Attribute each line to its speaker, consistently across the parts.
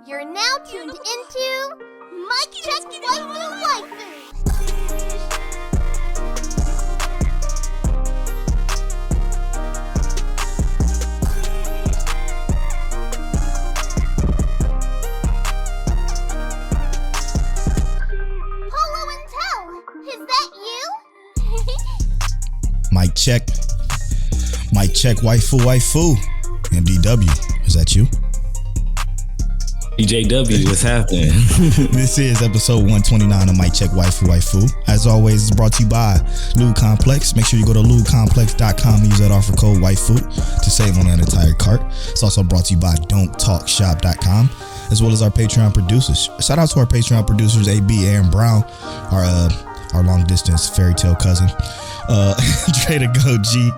Speaker 1: You're now tuned into Mic Check Waifu Waifu. Polo and Tell, is that you?
Speaker 2: Mic check. Mic check Waifu Waifu. MDW, is that you?
Speaker 3: DJW, what's happening?
Speaker 2: This is episode 129 of Mic Check Waifu Waifu. As always, it's brought to you by Lube Complex. Make sure you go to lubecomplex.com and use that offer code Waifu to save on that entire cart. It's also brought to you by Don'tTalkShop.com, as well as our Patreon producers. Shout out to our Patreon producers, AB, Aaron Brown, our long distance fairy tale cousin, Dre the Go G,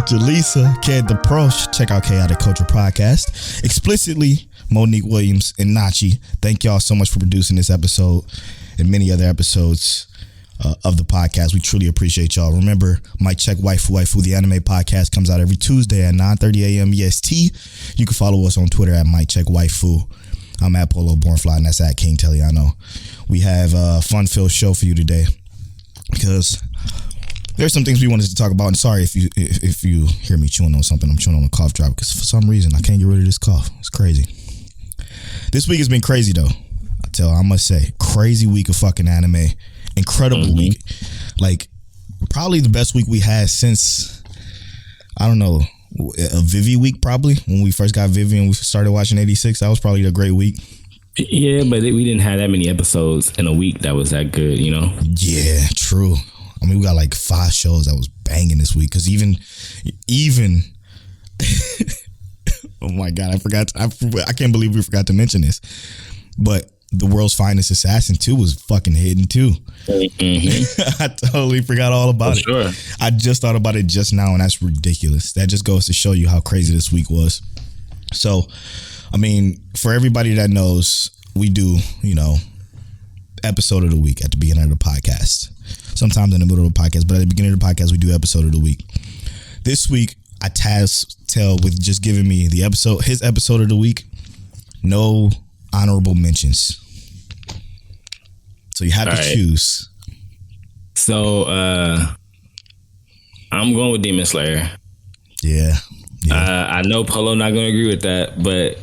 Speaker 2: Jaleesa, Ked the Pro. Check out Chaotic Culture Podcast. Explicitly, Monique Williams and Nachi. Thank y'all so much for producing this episode and many other episodes of the podcast. We truly appreciate y'all. Remember, Mic Check Waifu Waifu, the anime podcast, comes out every Tuesday at 9:30 a.m. EST. You can follow us on Twitter at Mic Check Waifu. I'm at Polo Bornfly, and that's at King Teliano. We have a fun-filled show for you today because there's some things we wanted to talk about. And sorry if you hear me chewing on something. I'm chewing on a cough drop because for some reason I can't get rid of this cough. It's crazy. This week has been crazy though. I must say, crazy week of fucking anime. Incredible week. Like probably the best week we had since, I don't know, a Vivi week probably. When we first got Vivi and we started watching 86, that was probably a great week.
Speaker 3: Yeah, but we didn't have that many episodes in a week that was that good, you know? Yeah,
Speaker 2: true. I mean, we got like 5 shows that was banging this week. Cause even oh my God, I can't believe we forgot to mention this. But The World's Finest Assassin 2 was fucking hitting too. Mm-hmm. I totally forgot all about it.
Speaker 3: Sure.
Speaker 2: I just thought about it just now, and that's ridiculous. That just goes to show you how crazy this week was. So, I mean, for everybody that knows, we do, episode of the week at the beginning of the podcast. Sometimes in the middle of the podcast, but at the beginning of the podcast, we do episode of the week. This week, I tasked Tell with just giving me his episode of the week. No honorable mentions. So you have to choose.
Speaker 3: So I'm going with Demon Slayer.
Speaker 2: Yeah.
Speaker 3: I know Polo not going to agree with that, but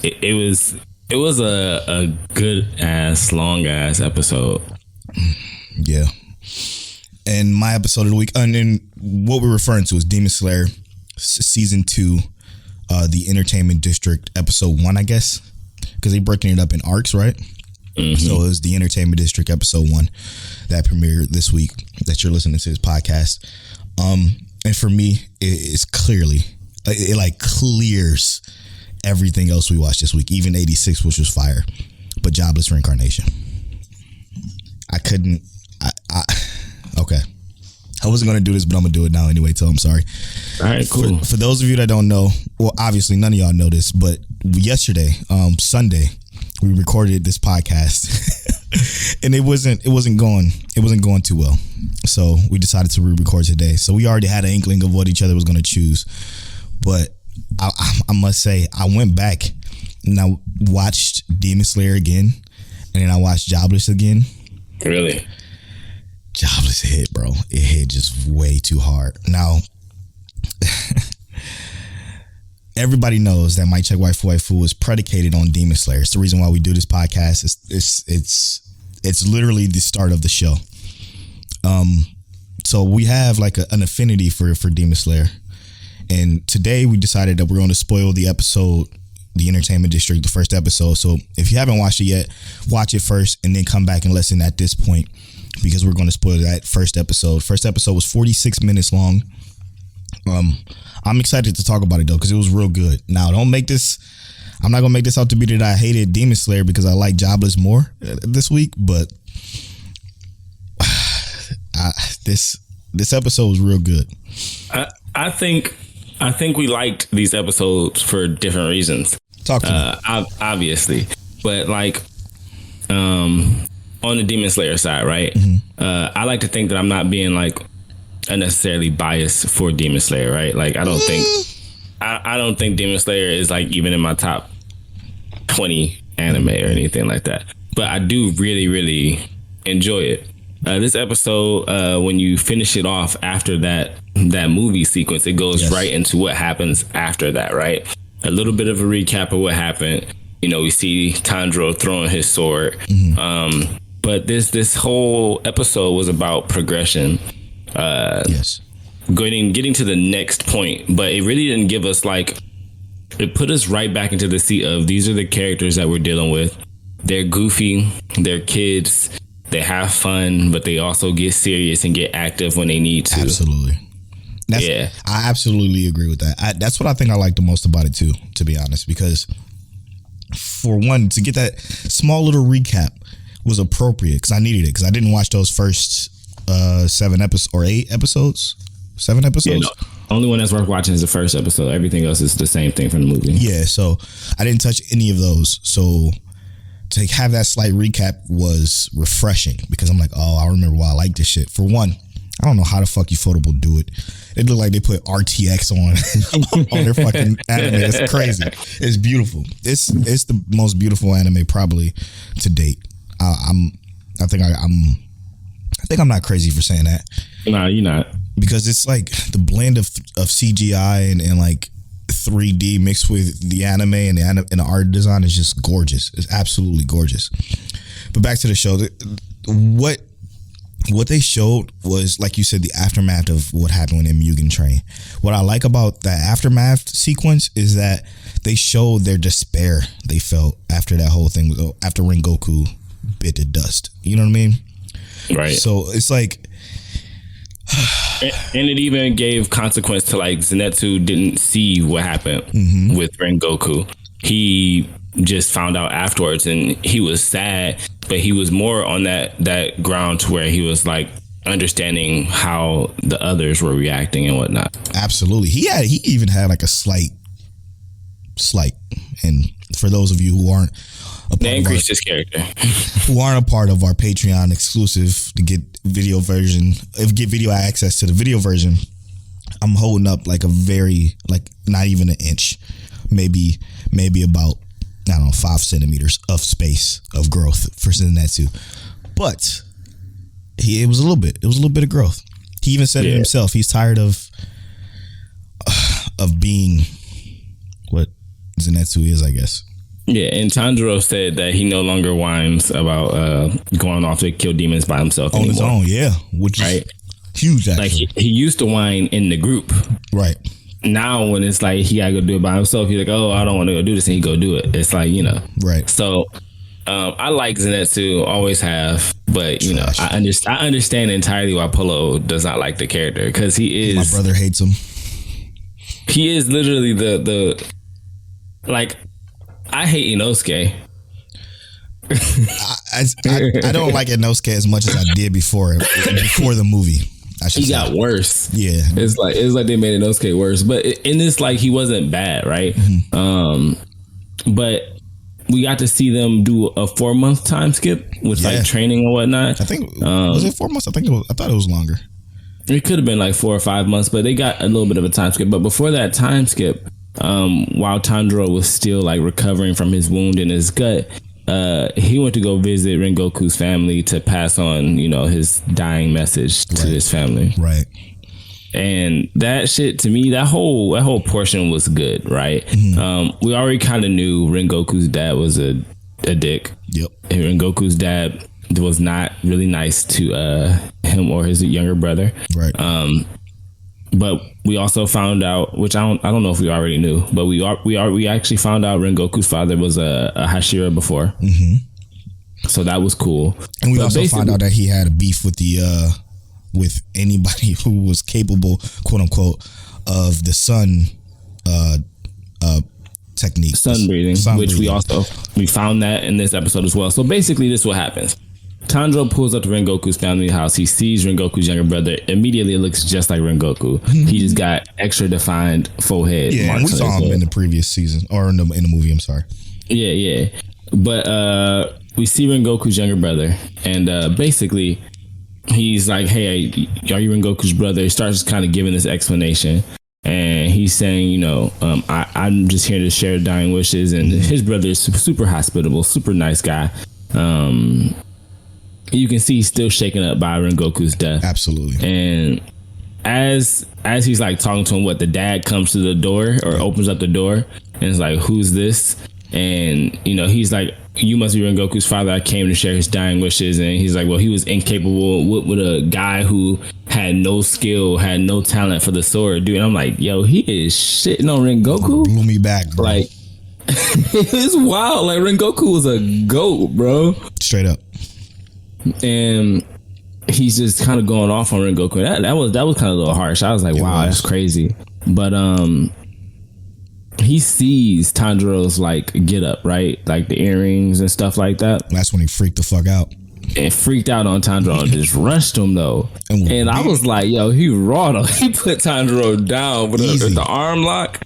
Speaker 3: it was a good ass, long ass episode.
Speaker 2: Yeah. And my episode of the week, and then what we're referring to is Demon Slayer season 2, the Entertainment District episode 1, I guess, because they're breaking it up in arcs, right? Mm-hmm. So it was the Entertainment District episode 1 that premiered this week that you're listening to this podcast. And for me, it's clearly, it like clears everything else we watched this week, even 86, which was fire, but Jobless Reincarnation. Okay. I wasn't going to do this, but I'm going to do it now anyway, so I'm sorry.
Speaker 3: All right, cool.
Speaker 2: For those of you that don't know, well, obviously none of y'all know this, but yesterday, Sunday, we recorded this podcast and it wasn't going too well. So we decided to re-record today. So we already had an inkling of what each other was going to choose. But I must say, I went back and I watched Demon Slayer again, and then I watched Jobless again.
Speaker 3: Really?
Speaker 2: Jobless hit, bro. It hit just way too hard. Now, everybody knows that Mic Check Waifu Waifu is predicated on Demon Slayer. It's the reason why we do this podcast. It's literally the start of the show. So we have like an affinity for Demon Slayer. And today we decided that we're going to spoil the episode, the Entertainment District, the first episode. So if you haven't watched it yet, watch it first and then come back and listen at this point, because we're going to spoil that first episode. First episode was 46 minutes long. I'm excited to talk about it though, because it was real good. Now, I'm not going to make this out to be that I hated Demon Slayer because I like Jobless more this week, but this episode was real good.
Speaker 3: I think we liked these episodes for different reasons.
Speaker 2: Talk to me.
Speaker 3: Obviously, but like, on the Demon Slayer side, right? Mm-hmm. I like to think that I'm not being like unnecessarily biased for Demon Slayer, right? Like I don't think I don't think Demon Slayer is like even in my top 20 anime or anything like that. But I do really, really enjoy it. This episode, when you finish it off after that movie sequence, it goes right into what happens after that, right? A little bit of a recap of what happened. You know, we see Tanjiro throwing his sword. But this whole episode was about progression. Getting to the next point, but it really didn't give us like, it put us right back into the seat of these are the characters that we're dealing with. They're goofy, they're kids, they have fun, but they also get serious and get active when they need to.
Speaker 2: Absolutely. I absolutely agree with that. That's what I think I like the most about it too, to be honest, because for one, to get that small little recap was appropriate because I needed it because I didn't watch those first 7 episodes or 8 episodes. 7 episodes.
Speaker 3: Yeah, no. Only one that's worth watching is the first episode. Everything else is the same thing from the movie.
Speaker 2: Yeah, so I didn't touch any of those. So to have that slight recap was refreshing because I'm like, oh, I remember why I like this shit. For one, I don't know how the fuck Ufotable do it. It looked like they put RTX on their fucking anime. It's crazy. It's beautiful. It's the most beautiful anime probably to date. I think I'm not crazy for saying that.
Speaker 3: No, you're not.
Speaker 2: Because it's like the blend of CGI and like 3D mixed with the anime and the art design is just gorgeous. It's absolutely gorgeous. But back to the show, what they showed was, like you said, the aftermath of what happened in Mugen Train. What I like about that aftermath sequence is that they showed their despair they felt after that whole thing, after Rengoku bit the dust. You know what I mean?
Speaker 3: Right.
Speaker 2: So it's like,
Speaker 3: and it even gave consequence to like Zenitsu didn't see what happened with Rengoku. He just found out afterwards and he was sad, but he was more on that ground to where he was like understanding how the others were reacting and whatnot.
Speaker 2: Absolutely. He even had like a slight, and for those of you who aren't
Speaker 3: they increased his character,
Speaker 2: who aren't a part of our Patreon exclusive to get video access to the video version, I'm holding up like a very, like not even an inch, maybe about, I don't know, 5 centimeters of space of growth for Zenitsu. But it was a little bit of growth. He even said it himself. He's tired of being what Zenitsu is, I guess.
Speaker 3: Yeah, and Tanjiro said that he no longer whines about going off to kill demons by himself
Speaker 2: on
Speaker 3: anymore.
Speaker 2: His own, yeah, which is huge. Actually,
Speaker 3: like he used to whine in the group,
Speaker 2: right?
Speaker 3: Now when it's like he gotta go do it by himself, he's like, oh, I don't want to go do this, and he go do it. It's like, you know,
Speaker 2: right?
Speaker 3: So I like Zenitsu, always have, but you know, I understand entirely why Polo does not like the character because he is.
Speaker 2: My brother hates him.
Speaker 3: He is literally the like. I hate Inosuke.
Speaker 2: I don't like Inosuke as much as I did before the movie.
Speaker 3: He got worse.
Speaker 2: Yeah,
Speaker 3: it's like they made Inosuke worse. But in this, like, he wasn't bad, right? But we got to see them do a 4-month time skip with like training and whatnot.
Speaker 2: I think was it 4 months? I thought it was longer.
Speaker 3: It could have been like 4 or 5 months, but they got a little bit of a time skip. But before that time skip, while Tanjiro was still like recovering from his wound in his gut, he went to go visit Rengoku's family to pass on, you know, his dying message to his family.
Speaker 2: Right.
Speaker 3: And that shit, to me, that whole portion was good, right? We already kind of knew Rengoku's dad was a dick.
Speaker 2: Yep.
Speaker 3: And Rengoku's dad was not really nice to him or his younger brother.
Speaker 2: Right.
Speaker 3: But we also found out, which I don't know if we already knew, but we actually found out Rengoku's father was a Hashira before. So that was cool.
Speaker 2: And we also found out that he had a beef with with anybody who was capable, quote unquote, of the sun technique,
Speaker 3: sun breathing, which we found that in this episode as well. So basically, this is what happens. Tanjiro pulls up to Rengoku's family house. He sees Rengoku's younger brother. Immediately, it looks just like Rengoku. He just got extra defined forehead.
Speaker 2: Yeah, and we saw him in the previous season or in the movie. I'm sorry.
Speaker 3: Yeah. But we see Rengoku's younger brother, and basically, he's like, hey, are you Rengoku's brother? He starts kind of giving this explanation. And he's saying, you know, I'm just here to share dying wishes. And his brother is super hospitable, super nice guy. You can see he's still shaken up by Rengoku's death.
Speaker 2: Absolutely.
Speaker 3: And as he's like talking to him, the dad comes to the door or opens up the door and is like, who's this? And, you know, he's like, you must be Rengoku's father. I came to share his dying wishes. And he's like, well, he was incapable with a guy who had no skill, had no talent for the sword, dude. And I'm like, yo, he is shitting on Rengoku.
Speaker 2: Blew me back, bro.
Speaker 3: Like, it's wild. Like, Rengoku was a goat, bro.
Speaker 2: Straight up.
Speaker 3: And he's just kind of going off on Rengoku. That was kind of a little harsh. I was like, wow, that's crazy. But he sees Tanjiro's like get up, right? Like the earrings and stuff like that.
Speaker 2: That's when he freaked the fuck out.
Speaker 3: And freaked out on Tanjiro and just rushed him though. And I was like, yo, he raw though. He put Tanjiro down with the arm lock.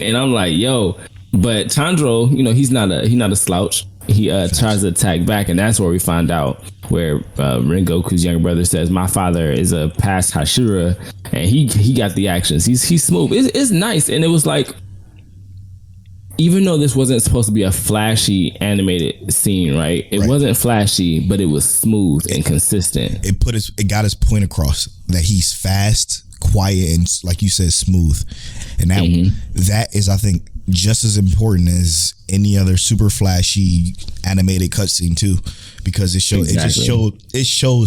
Speaker 3: And I'm like, yo, but Tanjiro, you know, he's not a slouch. He tries to attack back, and that's where we find out where Rengoku's younger brother says, my father is a past Hashira, and he got the actions. He's smooth. It's nice. And it was like, even though this wasn't supposed to be a flashy animated scene, right? It wasn't flashy, but it was smooth and consistent.
Speaker 2: It got his point across that he's fast, quiet, and like you said, smooth. And that is, I think, just as important as any other super flashy animated cutscene too, because it shows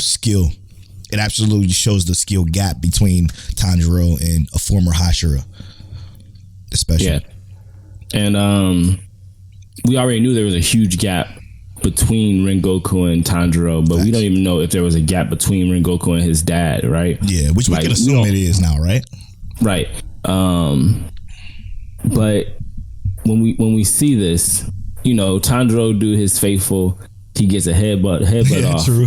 Speaker 2: skill. It absolutely shows the skill gap between Tanjiro and a former Hashira, especially.
Speaker 3: Yeah. And we already knew there was a huge gap between Rengoku and Tanjiro, but we don't even know if there was a gap between Rengoku and his dad, right?
Speaker 2: Yeah, which we can assume it is now, right?
Speaker 3: Right. But when we see this, you know, Tanjiro do his faithful. He gets a headbutt off.
Speaker 2: True.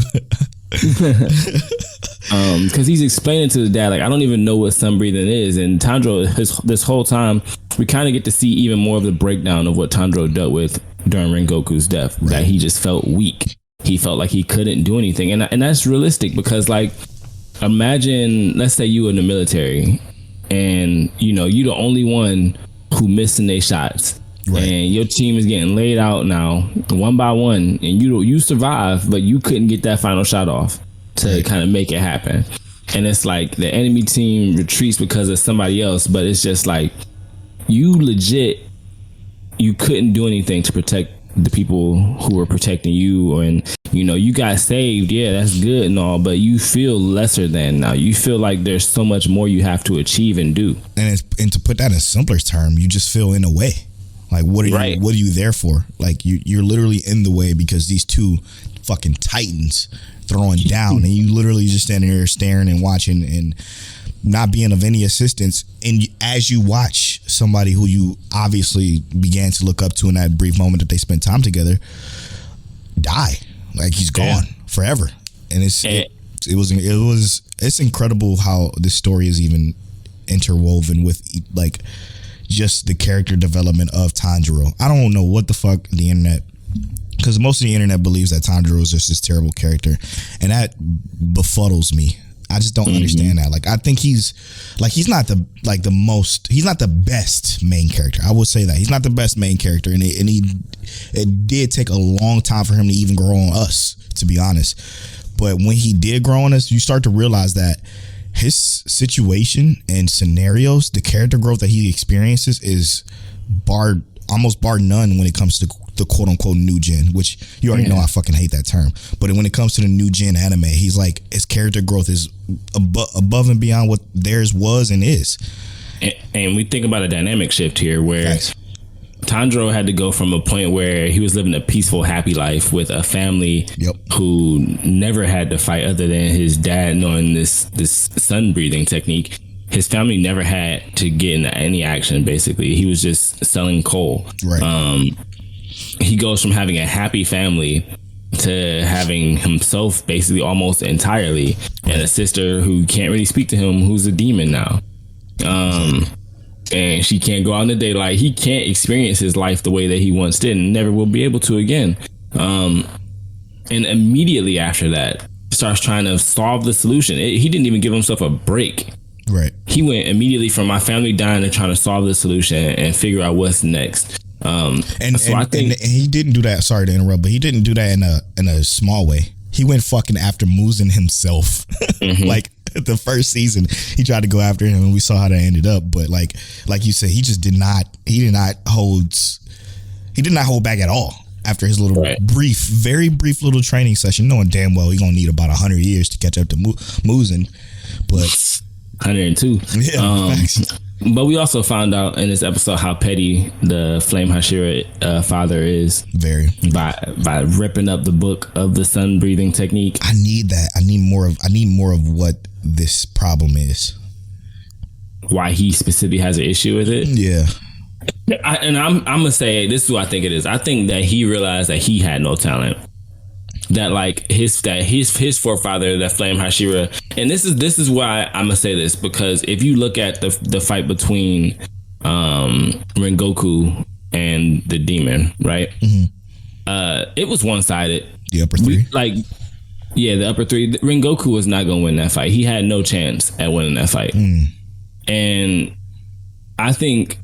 Speaker 3: Because he's explaining to the dad, like, I don't even know what sun breathing is. And Tanjiro, this whole time, we kind of get to see even more of the breakdown of what Tanjiro dealt with during Rengoku's death. Right. That he just felt weak. He felt like he couldn't do anything. And that's realistic because, like, imagine, let's say you in the military and, you know, you the only one who missing their shots. Right. And your team is getting laid out now, one by one, and you survive, but you couldn't get that final shot off to kind of make it happen. And it's like the enemy team retreats because of somebody else, but it's just like you couldn't do anything to protect the people who were protecting you, and you know, you got saved. Yeah, that's good and all, but you feel lesser than now. You feel like there's so much more you have to achieve and do. And
Speaker 2: to put that in a simpler term, you just feel in a way. Like, what are you there for? Like, you're literally in the way because these two fucking titans throwing down, and you literally just standing there staring and watching and not being of any assistance. And as you watch somebody who you obviously began to look up to in that brief moment that they spent time together die, like he's gone forever. And it's incredible how this story is even interwoven with like just the character development of Tanjiro. I don't know what the fuck the internet, because most of the internet believes that Tanjiro is just this terrible character, and that befuddles me. I just don't understand that. Like, I think he's not the best main character. I would say that he's not the best main character, and it did take a long time for him to even grow on us, to be honest. But when he did grow on us, you start to realize that his situation and scenarios, the character growth that he experiences is almost bar none when it comes to the quote unquote new gen, which you already know I fucking hate that term. But when it comes to the new gen anime, he's like, his character growth is above and beyond what theirs was and is.
Speaker 3: And we think about a dynamic shift here where Tanjiro had to go from a point where he was living a peaceful, happy life with a family who never had to fight other than his dad knowing this sun breathing technique. His family never had to get into any action, basically. He was just selling coal. Right. He goes from having a happy family to having himself basically almost entirely, and a sister who can't really speak to him, who's a demon now. And she can't go out in the daylight. He can't experience his life the way that he once did and never will be able to again. And immediately after that, starts trying to solve the solution. He didn't even give himself a break.
Speaker 2: Right.
Speaker 3: He went immediately from my family dying to trying to solve the solution and figure out what's next.
Speaker 2: And he didn't do that. Sorry to interrupt, but he didn't do that in a small way. He went fucking after Muzan himself. Like the first season, he tried to go after him, and we saw how that ended up. But like you said, he did not hold back at all after his little very brief little training session, knowing damn well he's gonna need about 100 years to catch up to Muzan. But
Speaker 3: 102.
Speaker 2: Yeah,
Speaker 3: but we also found out in this episode how petty the Flame Hashira father is.
Speaker 2: Very.
Speaker 3: By ripping up the book of the sun breathing technique.
Speaker 2: I need that. I need more of what this problem is.
Speaker 3: Why he specifically has an issue with it.
Speaker 2: Yeah.
Speaker 3: I'm gonna say this is what I think it is. I think that he realized that he had no talent. That like his forefather, that Flame Hashira, and this is why I'm gonna say this, because if you look at the fight between Rengoku and the demon, right? It was one sided.
Speaker 2: The upper three,
Speaker 3: the upper three. Rengoku was not gonna win that fight. He had no chance at winning that fight, and I think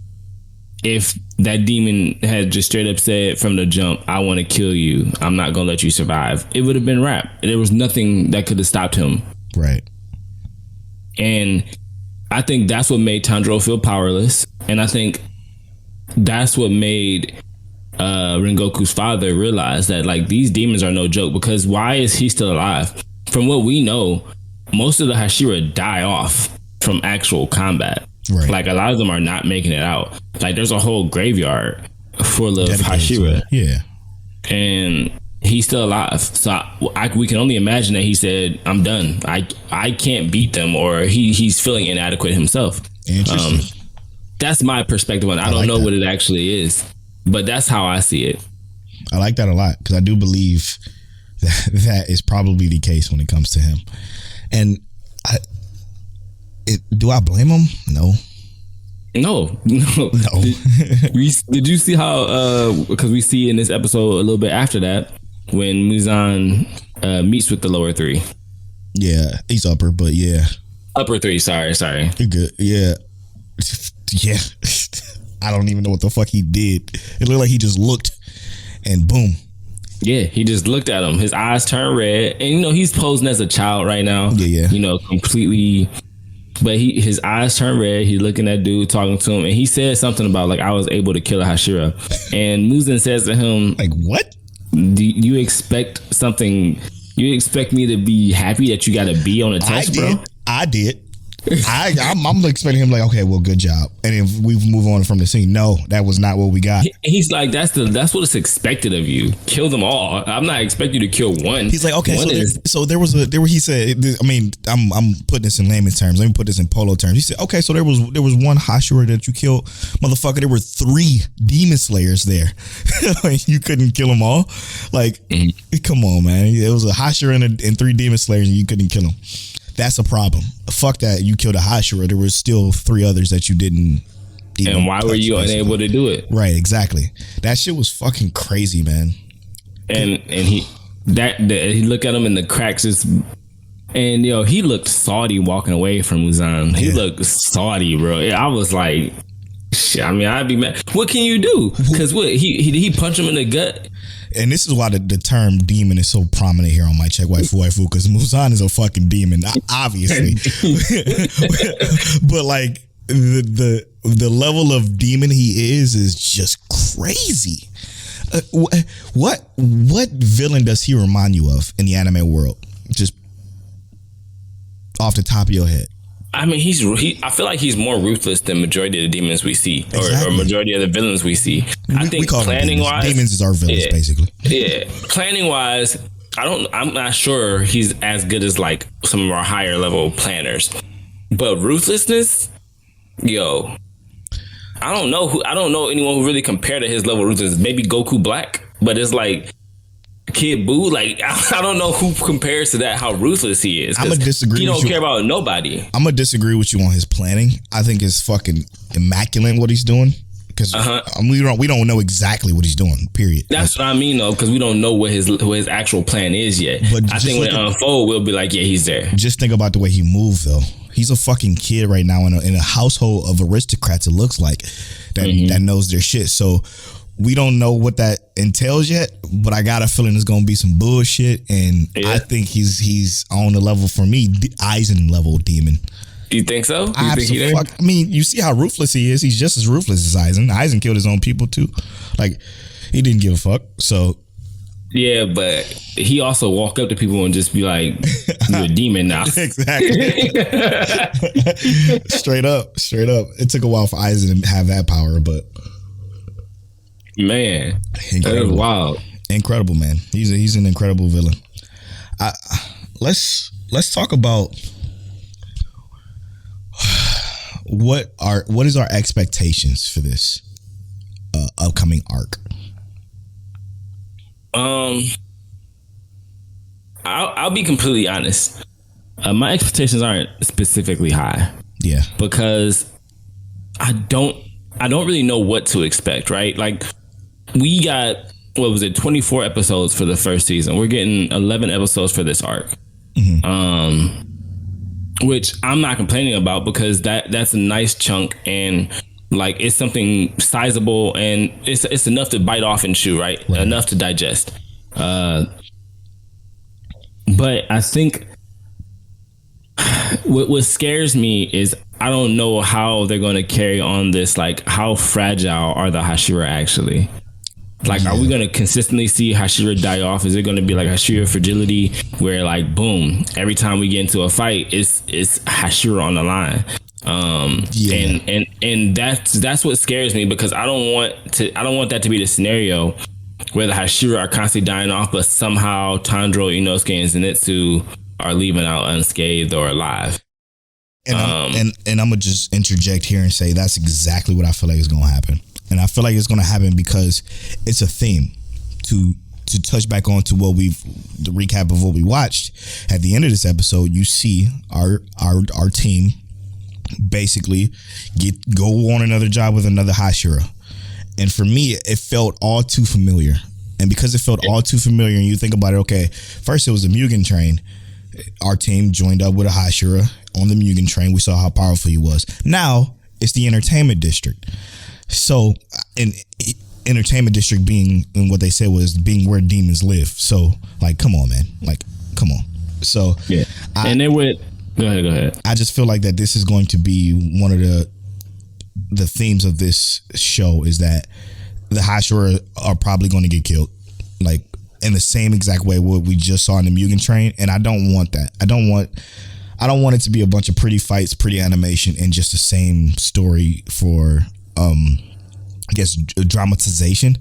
Speaker 3: if that demon had just straight up said from the jump, I want to kill you, I'm not going to let you survive, it would have been rap. There was nothing that could have stopped him.
Speaker 2: Right.
Speaker 3: And I think that's what made Tanjiro feel powerless. And I think that's what made Rengoku's father realize that like these demons are no joke, because why is he still alive? From what we know, most of the Hashira die off from actual combat.
Speaker 2: Right.
Speaker 3: Like a lot of them are not making it out. Like there's a whole graveyard full of Hashira.
Speaker 2: Yeah.
Speaker 3: And he's still alive. So we can only imagine that he said, I'm done. I can't beat them, or he's feeling inadequate himself.
Speaker 2: Interesting.
Speaker 3: That's my perspective on it. I don't know what it actually is, but that's how I see it.
Speaker 2: I like that a lot, because I do believe that is probably the case when it comes to him. And do I blame him? No. Did you see how? Because we see in this episode a little bit after that when Muzan meets with the lower three. Yeah, he's upper, but yeah,
Speaker 3: upper three. Sorry.
Speaker 2: You're good. Yeah. I don't even know what the fuck he did. It looked like he just looked, and boom.
Speaker 3: Yeah, he just looked at him. His eyes turned red, and he's posing as a child right now.
Speaker 2: Yeah.
Speaker 3: Completely. But his eyes turned red. He's looking at dude, talking to him, and he said something about like, I was able to kill a Hashira. And Muzan says to him,
Speaker 2: like, what?
Speaker 3: Do you expect something? You expect me to be happy that you got a B on a test, bro?
Speaker 2: I did. I'm expecting him like, okay, well, good job. And if we move on from the scene, no, that was not what we got.
Speaker 3: He's like, that's what is expected of you. Kill them all. I'm not expecting you to kill one.
Speaker 2: He's like, okay, he said, I mean, I'm putting this in layman's terms. Let me put this in polo terms. He said, okay, so there was one Hashira that you killed, motherfucker. There were 3 demon slayers there. You couldn't kill them all. Like, come on, man. It was a Hashira and 3 demon slayers, and you couldn't kill them. That's a problem. Fuck that. You killed a Hashira. There were still 3 others that you didn't.
Speaker 3: And why were you unable to do it?
Speaker 2: Right. Exactly. That shit was fucking crazy, man.
Speaker 3: And he looked at him in the cracks. And he looked salty walking away from Muzan. He looked salty, bro. I was like, shit. I mean, I'd be mad. What can you do? Because he punch him in the gut?
Speaker 2: And this is why the term demon is so prominent here on My Check Waifu, because Muzan is a fucking demon, obviously. But like the level of demon he is just crazy. What villain does he remind you of in the anime world? Just off the top of your head.
Speaker 3: I mean, I feel like he's more ruthless than majority of the demons we see, or majority of the villains we see. I think planning wise,
Speaker 2: demons is our villains, basically.
Speaker 3: Yeah, planning wise, I'm not sure he's as good as like some of our higher level planners, but ruthlessness, I don't know anyone who really compared to his level of ruthlessness. Maybe Goku Black, but it's like Kid Buu, like I don't know who compares to that, how ruthless he is.
Speaker 2: I'm gonna disagree.
Speaker 3: He don't care about nobody.
Speaker 2: I'm gonna disagree with you on his planning. I think it's fucking immaculate what he's doing. because we don't know exactly what he's doing. Period.
Speaker 3: That's what I mean, though, because we don't know what his actual plan is yet. But I think when it unfolds, we'll be like, yeah, he's there.
Speaker 2: Just think about the way he moved, though. He's a fucking kid right now in a household of aristocrats. It looks like that knows their shit. So we don't know what that entails yet, but I got a feeling it's gonna be some bullshit, and I think he's on the level for me, Eisen level demon.
Speaker 3: You think so?
Speaker 2: I mean, you see how ruthless he is. He's just as ruthless as Eisen. Eisen killed his own people too. Like, he didn't give a fuck. So
Speaker 3: yeah, but he also walk up to people and just be like, "You're a demon now."
Speaker 2: Exactly. Straight up. It took a while for Eisen to have that power, but
Speaker 3: man, that is wild.
Speaker 2: Incredible, man. He's an incredible villain. Let's talk about what is our expectations for this upcoming arc.
Speaker 3: I'll be completely honest. My expectations aren't specifically high.
Speaker 2: Yeah,
Speaker 3: because I don't really know what to expect. Right, like we got 24 episodes for the first season. We're getting 11 episodes for this arc. Which I'm not complaining about, because that's a nice chunk, and like it's something sizable, and it's enough to bite off and chew, right? Enough to digest. But I think what scares me is I don't know how they're going to carry on this. Like, how fragile are the Hashira actually? Like, are we going to consistently see Hashira die off? Is it going to be like Hashira fragility, where like, boom, every time we get into a fight, it's Hashira on the line? And that's what scares me, because I don't want that to be the scenario where the Hashira are constantly dying off, but somehow Tanjiro, Inosuke, and Zenitsu are leaving out unscathed or alive.
Speaker 2: And I'm gonna just interject here and say that's exactly what I feel like is gonna happen. And I feel like it's going to happen because it's a theme. To touch back on to the recap of what we watched at the end of this episode, you see our team basically go on another job with another Hashira. And for me, it felt all too familiar. And because it felt all too familiar, and you think about it, okay, first it was the Mugen train. Our team joined up with a Hashira on the Mugen train. We saw how powerful he was. Now it's the entertainment district. So, in entertainment district being, and what they said was being where demons live. So, like, come on, man. Like, come on. So,
Speaker 3: yeah. And they would go ahead.
Speaker 2: I just feel like that this is going to be one of the themes of this show, is that the Hashira are probably going to get killed, like in the same exact way what we just saw in the Mugen train. And I don't want that. I don't want it to be a bunch of pretty fights, pretty animation, and just the same story for I guess dramatization,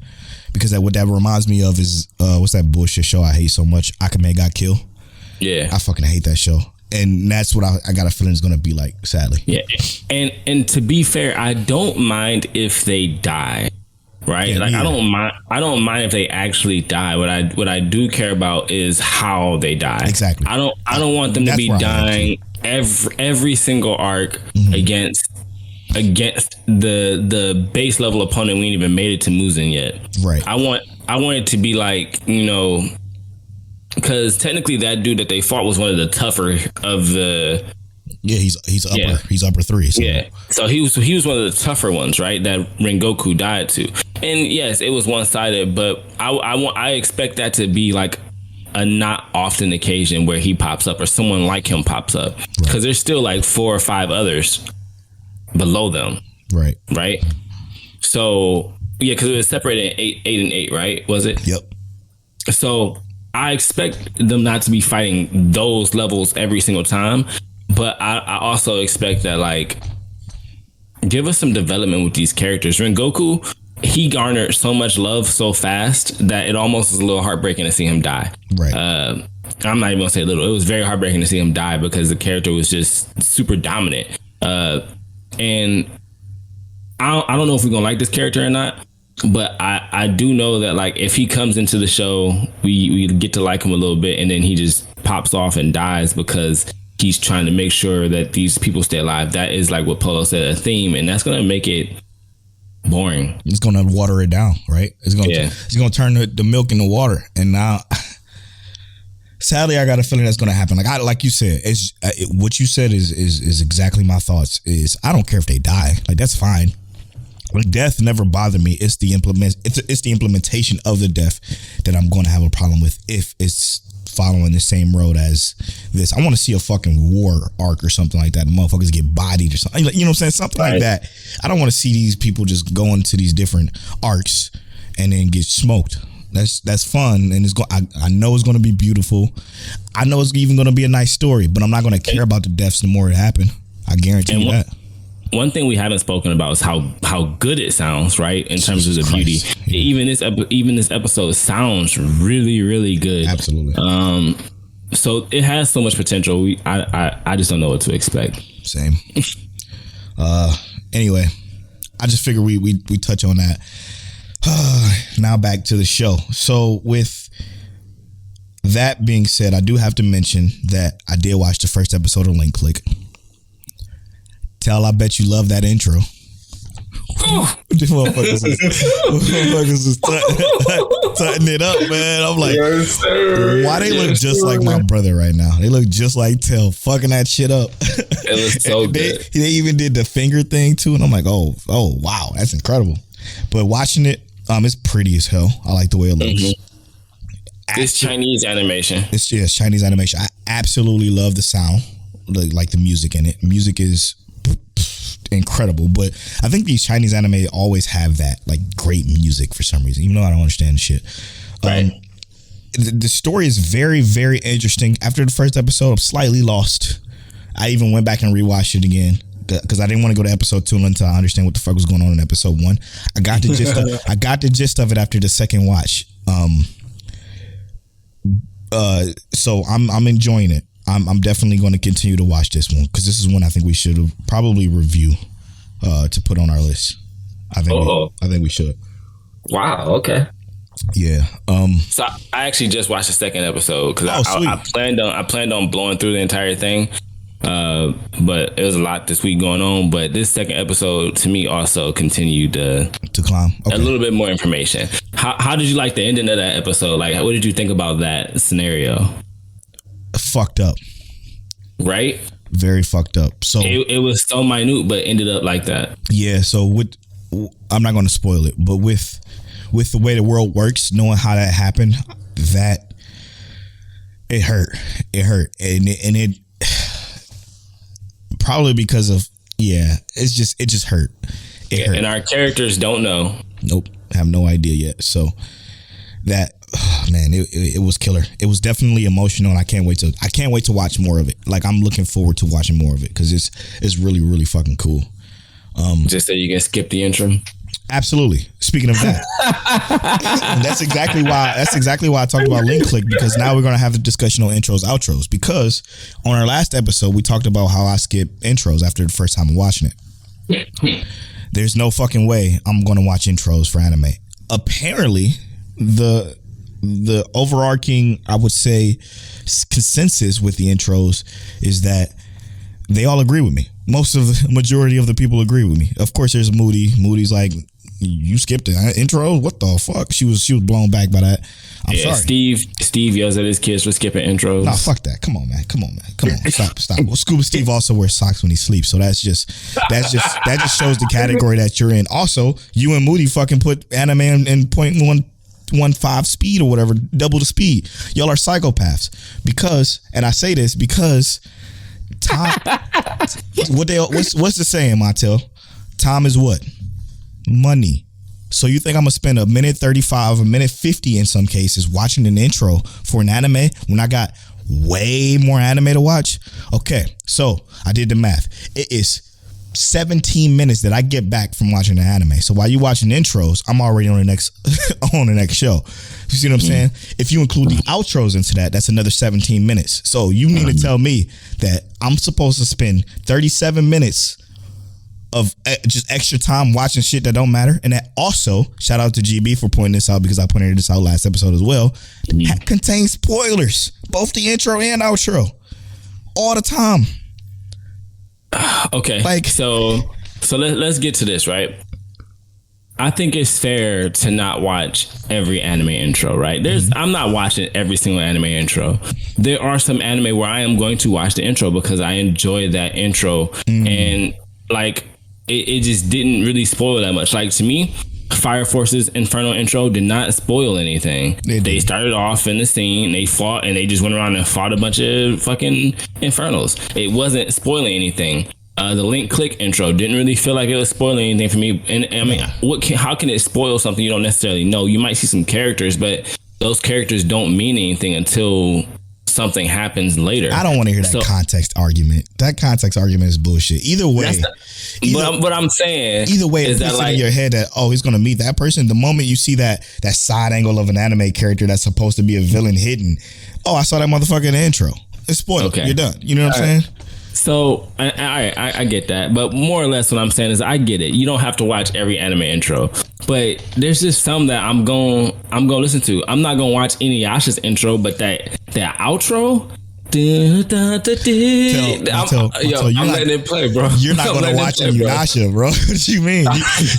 Speaker 2: because what that reminds me of is what's that bullshit show I hate so much, Akame got killed.
Speaker 3: Yeah,
Speaker 2: I fucking hate that show, and that's what I got a feeling it's gonna be like, sadly.
Speaker 3: Yeah, and to be fair, I don't mind if they die, right? Yeah, like I don't mind if they actually die. What I do care about is how they die.
Speaker 2: Exactly.
Speaker 3: I don't want them to be dying every single arc against the base level opponent. We ain't even made it to Muzan yet.
Speaker 2: Right.
Speaker 3: I want it to be like, because technically that dude that they fought was one of the tougher of the.
Speaker 2: Yeah, he's upper 3. So.
Speaker 3: Yeah, so he was one of the tougher ones, right? That Rengoku died to, and yes, it was one sided, but I expect that to be like a not often occasion where he pops up or someone like him pops up, because there's still like 4 or 5 others below them. Right. So yeah, because it was separated in 8 and 8, right? Was it?
Speaker 2: Yep.
Speaker 3: So I expect them not to be fighting those levels every single time, but I also expect that, like, give us some development with these characters. Rengoku, he garnered so much love so fast that it almost was a little heartbreaking to see him die.
Speaker 2: Right.
Speaker 3: I'm not even gonna say little. It was very heartbreaking to see him die, because the character was just super dominant. And I don't know if we're gonna like this character or not, but I do know that, like, if he comes into the show, we get to like him a little bit, and then he just pops off and dies because he's trying to make sure that these people stay alive. That is, like what Polo said, a theme, and that's gonna make it boring.
Speaker 2: It's gonna water it down, right? It's gonna turn the milk into water. And now, sadly, I got a feeling that's gonna happen. Like you said, what you said is exactly my thoughts. Is I don't care if they die. Like that's fine. Like death never bothered me. It's the implementation of the death that I'm going to have a problem with if it's following the same road as this. I want to see a fucking war arc or something like that. The motherfuckers get bodied or something. You know what I'm saying? Something like that. I don't want to see these people just go into these different arcs and then get smoked. That's fun, and I know it's going to be beautiful. I know it's even going to be a nice story, but I'm not going to care about the deaths the more it happen. I guarantee you that.
Speaker 3: One thing we haven't spoken about is how good it sounds, right? In terms of the beauty. Yeah. Even this episode sounds really, really good.
Speaker 2: Absolutely.
Speaker 3: So it has so much potential. I just don't know what to expect.
Speaker 2: Same. Anyway, I just figured we touch on that. Now back to the show. So with that being said, I do have to mention that I did watch the first episode of Link Click. Tell, I bet you love that intro. These motherfuckers is tutting it up, man. I'm like, why they look just like my brother right now? They look just like Tell, fucking that shit up.
Speaker 3: It looks so good.
Speaker 2: They even did the finger thing too, and I'm like, oh wow, that's incredible. But watching it, it's pretty as hell. I like the way it looks.
Speaker 3: Mm-hmm. It's Chinese animation.
Speaker 2: It's Chinese animation. I absolutely love the sound, like the music in it. Music is incredible, but I think these Chinese anime always have that like great music for some reason, even though I don't understand the shit.
Speaker 3: Right.
Speaker 2: The story is very, very interesting. After the first episode, I'm slightly lost. I even went back and rewatched it again because I didn't want to go to episode 2 until I understand what the fuck was going on in episode 1. I got the gist of it after the second watch. So I'm enjoying it. I'm definitely going to continue to watch this one because this is one I think we should have probably review to put on our list. I think we should.
Speaker 3: Wow. Okay.
Speaker 2: Yeah.
Speaker 3: So I actually just watched the second episode because I planned on blowing through the entire thing, but it was a lot this week going on. But this second episode to me also continued to
Speaker 2: climb. Okay.
Speaker 3: A little bit more information. How did you like the ending of that episode? Like, what did you think about that scenario?
Speaker 2: Fucked up,
Speaker 3: right?
Speaker 2: Very fucked up. So
Speaker 3: it was so minute, but ended up like that.
Speaker 2: Yeah. So I'm not going to spoil it, but with the way the world works, knowing how that happened, that it hurt, and it probably because of it just hurt. It hurt.
Speaker 3: And our characters don't know.
Speaker 2: Nope, have no idea yet. So that. Oh, man, it was killer. It was definitely emotional, and I can't wait to watch more of it. Like I'm looking forward to watching more of it because it's really, really fucking cool.
Speaker 3: Just so you can skip the intro.
Speaker 2: Absolutely. Speaking of that, and that's exactly why I talked about Link Click, because now we're gonna have the discussion on intros, outros. Because on our last episode we talked about how I skip intros after the first time watching it. There's no fucking way I'm gonna watch intros for anime. Apparently, the overarching, I would say, consensus with the intros is that they all agree with me. Most of the majority of the people agree with me. Of course, there's Moody. Moody's like, you skipped it. Intro? What the fuck? She was blown back by that. I'm sorry. Steve yells at his kids for skipping intros. Nah, fuck that. Come on, man. Come on. Stop. Well, Scuba Steve also wears socks when he sleeps, so that just shows the category that you're in. Also, you and Moody fucking put anime in 0.115 speed or whatever, double the speed. Y'all are psychopaths. Because, and I say this because time. What's the saying, Montel? Time is what? Money. So you think I'm gonna spend a minute 35, a minute 50 in some cases watching an intro for an anime when I got way more anime to watch? Okay, so I did the math. It is 17 minutes that I get back from watching the anime. So while you watching intros, I'm already on the next on the next show. You see what I'm saying? If you include the outros into that, that's another 17 minutes. So you mean to tell me that I'm supposed to spend 37 minutes of just extra time watching shit that don't matter? And that also, shout out to GB for pointing this out, because I pointed this out last episode as well, that contains spoilers, both the intro and outro, all the time.
Speaker 3: Okay, like, so let's get to this, right? I think it's fair to not watch every anime intro, right? I'm not watching every single anime intro. There are some anime where I am going to watch the intro because I enjoy that intro, and like it just didn't really spoil that much. Like to me, Fire Force's Inferno intro did not spoil anything. They started off in the scene, they fought, and they just went around and fought a bunch of fucking Infernos. It wasn't spoiling anything. The Link Click intro didn't really feel like it was spoiling anything for me. And I mean, how can it spoil something you don't necessarily know? You might see some characters, but those characters don't mean anything until something happens later.
Speaker 2: I don't want to hear that context argument. That context argument is bullshit. Either way,
Speaker 3: what I'm saying,
Speaker 2: either way,
Speaker 3: is
Speaker 2: it puts
Speaker 3: that
Speaker 2: it in your head that he's going to meet that person. The moment you see that side angle of an anime character that's supposed to be a villain hidden, I saw that motherfucker in the intro. It's spoiled. Okay. You're done. You know what I'm saying?
Speaker 3: So I get that, but more or less what I'm saying is I get it. You don't have to watch every anime intro, but there's just some that I'm going to listen to. I'm not going to watch Inuyasha's intro, but that outro. I'm letting it play, bro.
Speaker 2: You're not going to watch Inuyasha, bro. What you mean?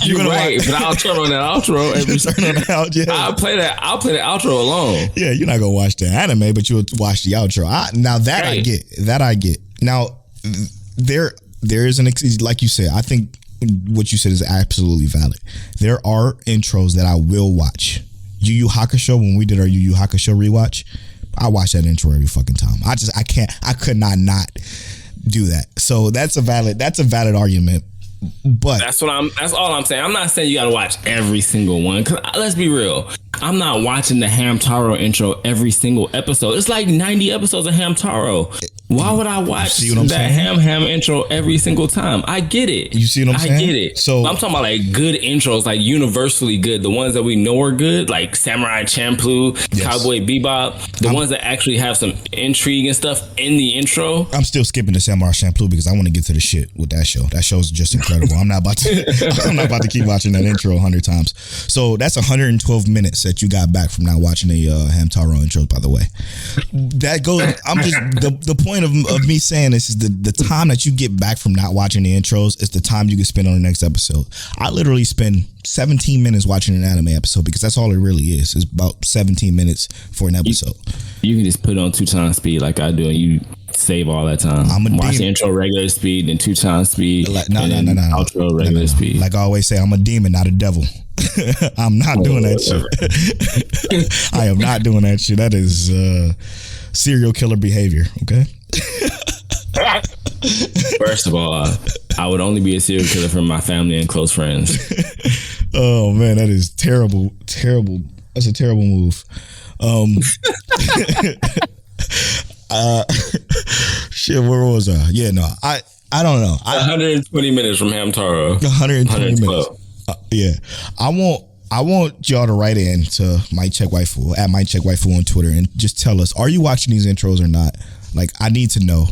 Speaker 3: You're right, but I'll turn on that outro every time. Yeah. I'll play the outro alone.
Speaker 2: Yeah, you're not going to watch the anime, but you'll watch the outro. I get. That I get. Now, there is like you said, I think what you said is absolutely valid. There are intros that I will watch. Yu Yu Hakusho, when we did our Yu Yu Hakusho rewatch, I watch that intro every fucking time. I could not do that. So that's a valid argument. But
Speaker 3: that's all I'm saying. I'm not saying you gotta watch every single one, because let's be real, I'm not watching the Hamtaro intro every single episode. It's like 90 episodes of Hamtaro. Why would I watch that Ham intro every single time? I get it.
Speaker 2: You see what I'm saying?
Speaker 3: I get it. So I'm talking about like good intros, like universally good. The ones that we know are good, like Samurai Champloo, Cowboy Bebop. The ones that actually have some intrigue and stuff in the intro.
Speaker 2: I'm still skipping the Samurai Champloo because I want to get to the shit with that show. That show's just incredible. I'm not about to keep watching that intro 100 times. So that's 112 minutes that you got back from not watching the Hamtaro intro, by the way. That goes, I'm just, the point of me saying this is the time that you get back from not watching the intros is the time you can spend on the next episode. I literally spend 17 minutes watching an anime episode because that's all it really is. It's about 17 minutes for an episode.
Speaker 3: You can just put it on 2x speed like I do, and you save all that time. I'm watch the intro regular speed, then 2x speed, outro regular speed.
Speaker 2: Like I always say, I'm a demon, not a devil. I'm not doing that shit. I am not doing that shit. That is serial killer behavior. Okay.
Speaker 3: First of all, I would only be a serial killer from my family and close friends.
Speaker 2: Oh man, that is terrible. That's a terrible move. Shit, where was I? Yeah, no, I don't know.
Speaker 3: 120 minutes from Hamtaro.
Speaker 2: 120 minutes. Yeah, I want y'all to write in to Mike Check Waifu at Mike Check Waifu on Twitter and just tell us, are you watching these intros or not? Like, I need to know,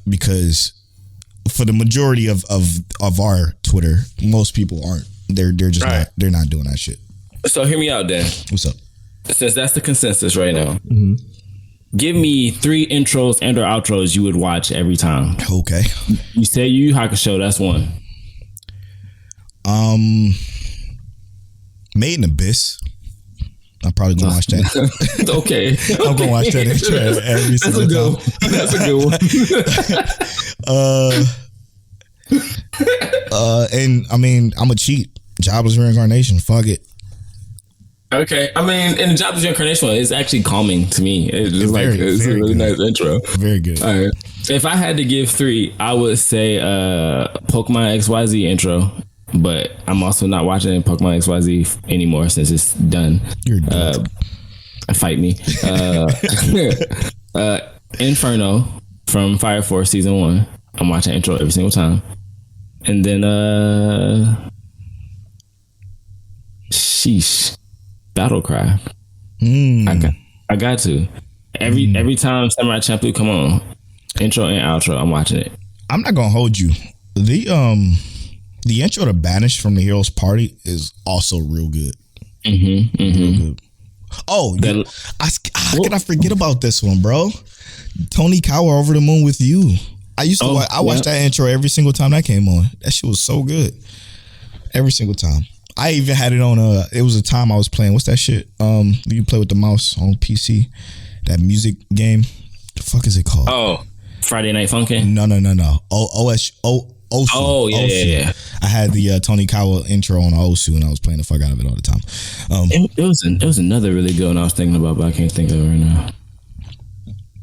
Speaker 2: because for the majority of our Twitter, most people aren't. They're just not. They're not doing that shit.
Speaker 3: So hear me out, Dan.
Speaker 2: What's up?
Speaker 3: Since that's the consensus right now, give me 3 intros and or outros you would watch every time.
Speaker 2: Okay.
Speaker 3: You say Yu Yu Hakusho, that's one.
Speaker 2: Made in Abyss. I'm probably gonna watch that.
Speaker 3: Okay.
Speaker 2: I'm gonna watch that intro every single time.
Speaker 3: That's a good one.
Speaker 2: And I mean, I'm a cheat. Jobless Reincarnation. Fuck it.
Speaker 3: Okay. I mean, and the Jobless Reincarnation one is actually calming to me. It's a really nice intro.
Speaker 2: Very good.
Speaker 3: All right. If I had to give 3, I would say Pokemon XYZ intro. But I'm also not watching Pokemon XYZ anymore since it's done.
Speaker 2: You're done.
Speaker 3: Fight me. Inferno from Fire Force Season 1. I'm watching intro every single time. And then sheesh. Battlecry. I got to. Every time Samurai Champloo come on, intro and outro, I'm watching it. I'm
Speaker 2: not gonna hold you. The intro to Banished from the Heroes Party is also real good. Real good. Oh, how can I forget about this one, bro? Tony Kawa, Over the Moon with You. I watched that intro every single time that came on. That shit was so good. Every single time. I even had it on it was a time I was playing, what's that shit? You play with the mouse on PC. That music game. The fuck is it called?
Speaker 3: Oh, Friday Night Funkin'?
Speaker 2: No. Osu.
Speaker 3: Oh, yeah.
Speaker 2: I had the Tony Kawa intro on Osu, and I was playing the fuck out of it all the time.
Speaker 3: It was another really good one I was thinking about, but I can't think of it right now.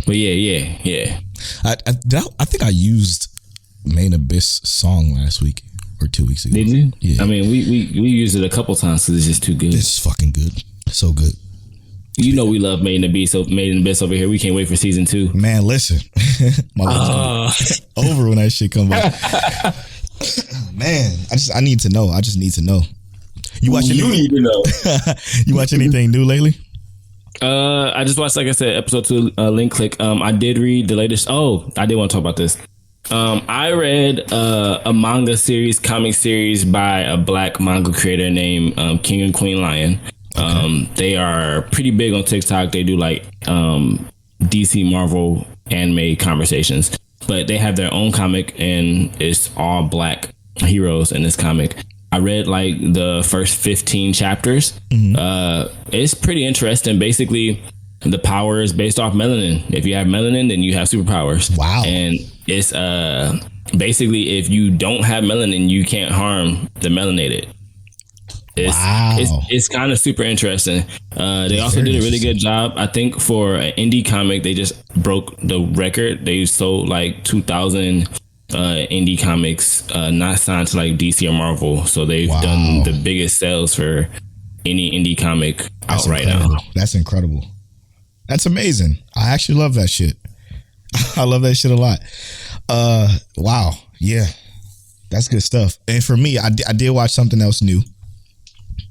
Speaker 3: But yeah.
Speaker 2: I think I used Main Abyss song last week or 2 weeks ago.
Speaker 3: Did you?
Speaker 2: Yeah.
Speaker 3: I mean, we used it a couple times because it's just too good.
Speaker 2: It's fucking good. So good.
Speaker 3: You know we love Made in Abyss over here. We can't wait for season 2.
Speaker 2: Man, listen. My life's over when that shit come back. Man, I need to know. I just need to know. You need to know. You watch anything new lately?
Speaker 3: I just watched, like I said, episode 2, Link Click. I did read the latest. Oh, I did want to talk about this. I read a manga series, comic series by a black manga creator named King and Queen Lion. Okay. They are pretty big on TikTok. They do like DC Marvel anime conversations, but they have their own comic and it's all black heroes in this comic. I read like the first 15 chapters. It's pretty interesting. Basically, the power is based off melanin. If you have melanin, then you have superpowers.
Speaker 2: Wow.
Speaker 3: And it's basically if you don't have melanin, you can't harm the melanated. It's kind of super interesting. They also did a really good job. I think for an indie comic, they just broke the record. They sold like 2,000 indie comics not signed to like DC or Marvel. So they've done the biggest sales for any indie comic out right now.
Speaker 2: That's incredible. That's amazing. I actually love that shit. I love that shit a lot. Wow. Yeah. That's good stuff. And for me, I did watch something else new.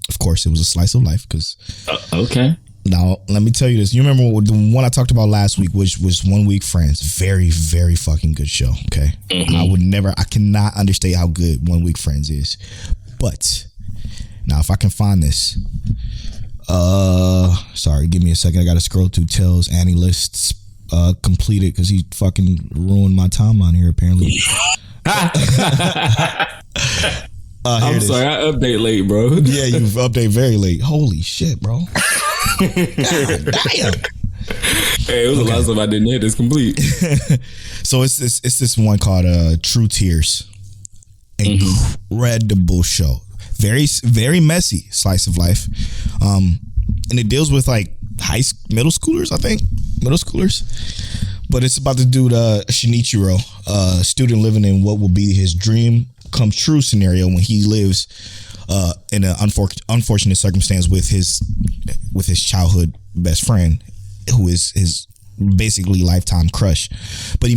Speaker 2: Of course, it was a slice of life because.
Speaker 3: Okay.
Speaker 2: Now, let me tell you this. You remember the one I talked about last week, which was 1 Week Friends. Very, very fucking good show. Okay. I cannot understate how good 1 Week Friends is. But now, if I can find this. Sorry, give me a second. I got to scroll through Tell's Annie lists completed because he fucking ruined my timeline here, apparently.
Speaker 3: I'm sorry, I update late, bro.
Speaker 2: Yeah, you update very late. Holy shit, bro. God damn.
Speaker 3: Hey, it was the last time I didn't hit this complete.
Speaker 2: So it's this one called True Tears. Incredible show. Very, very messy slice of life. And it deals with like middle schoolers, I think. Middle schoolers. But it's about the dude Shinichiro, student living in what will be his dream come true scenario when he lives in an unfortunate circumstance with his childhood best friend, who is his basically lifetime crush. But he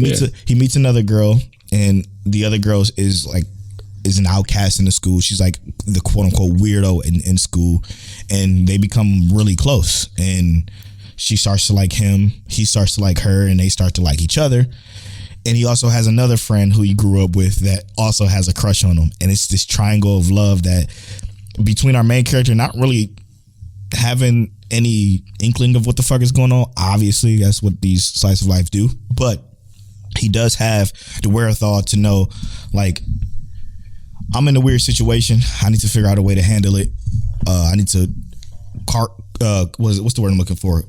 Speaker 2: meets another girl, and the other girl is an outcast in the school. She's like the quote unquote weirdo in school, and they become really close. And she starts to like him, he starts to like her, and they start to like each other. And he also has another friend who he grew up with that also has a crush on him. And it's this triangle of love that between our main character not really having any inkling of what the fuck is going on. Obviously, that's what these slice of life do. But he does have the wherewithal to know, like, I'm in a weird situation. I need to figure out a way to handle it. I need to what's the word I'm looking for?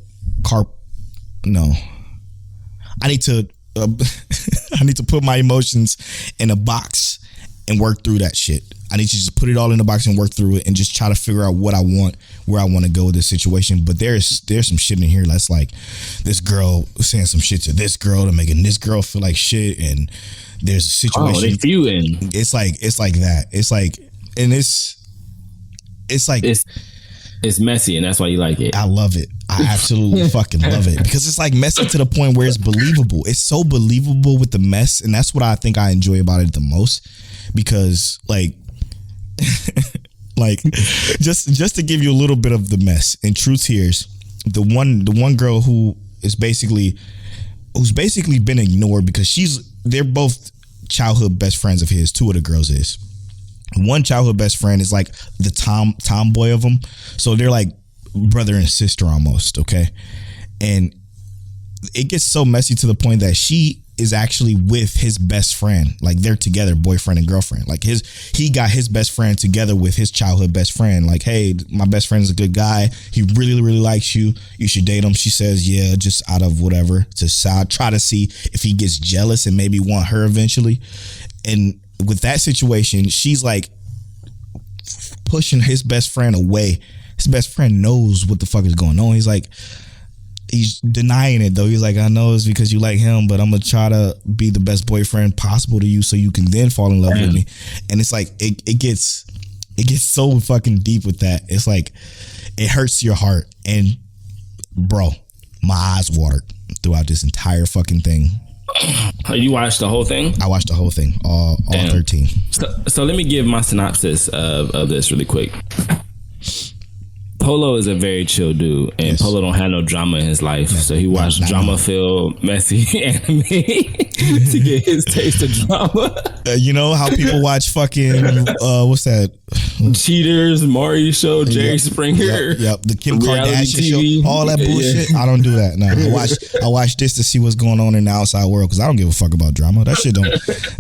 Speaker 2: I need to I need to put my emotions in a box and work through that shit. I need to just put it all in a box and work through it and just try to figure out what I want, where I want to go with this situation. But there's some shit in here that's like this girl saying some shit to this girl to making this girl feel like shit, and there's a situation.
Speaker 3: Oh, they feuding.
Speaker 2: It's like that. It's like, and it's like
Speaker 3: it's messy, and that's why you like it.
Speaker 2: I love it. I absolutely fucking love it because it's like messy to the point where it's believable. It's so believable with the mess, and that's what I think I enjoy about it the most. Because like just to give you a little bit of the mess in True Tears, the one girl who's basically been ignored because they're both childhood best friends of his. Two of the girls is. One childhood best friend is like the tomboy of them, so they're like brother and sister almost. Okay, and it gets so messy to the point that she is actually with his best friend. Like they're together, boyfriend and girlfriend. Like he got his best friend together with his childhood best friend. Like, hey, my best friend is a good guy. He really, really likes you. You should date him. She says, yeah, just out of whatever to try to see if he gets jealous and maybe want her eventually. And with that situation, she's like pushing his best friend away. His best friend knows what the fuck is going on. He's denying it though. He's like, I know it's because you like him, but I'm gonna try to be the best boyfriend possible to you so you can then fall in love with me. And it's like it gets so fucking deep with that. It's like it hurts your heart. And bro, my eyes watered throughout this entire fucking thing.
Speaker 3: You watched the whole thing?
Speaker 2: I watched the whole thing, all 13.
Speaker 3: So let me give my synopsis of this really quick. Polo is a very chill dude, and yes. Polo don't have no drama in his life, so he watched drama-filled, messy anime to get his taste of drama.
Speaker 2: You know how people watch fucking what's that?
Speaker 3: Cheaters, Maury Show, Jerry Springer,
Speaker 2: yep, the Kim Kardashian show, all that bullshit. I don't do that. No, I watch this to see what's going on in the outside world because I don't give a fuck about drama. That shit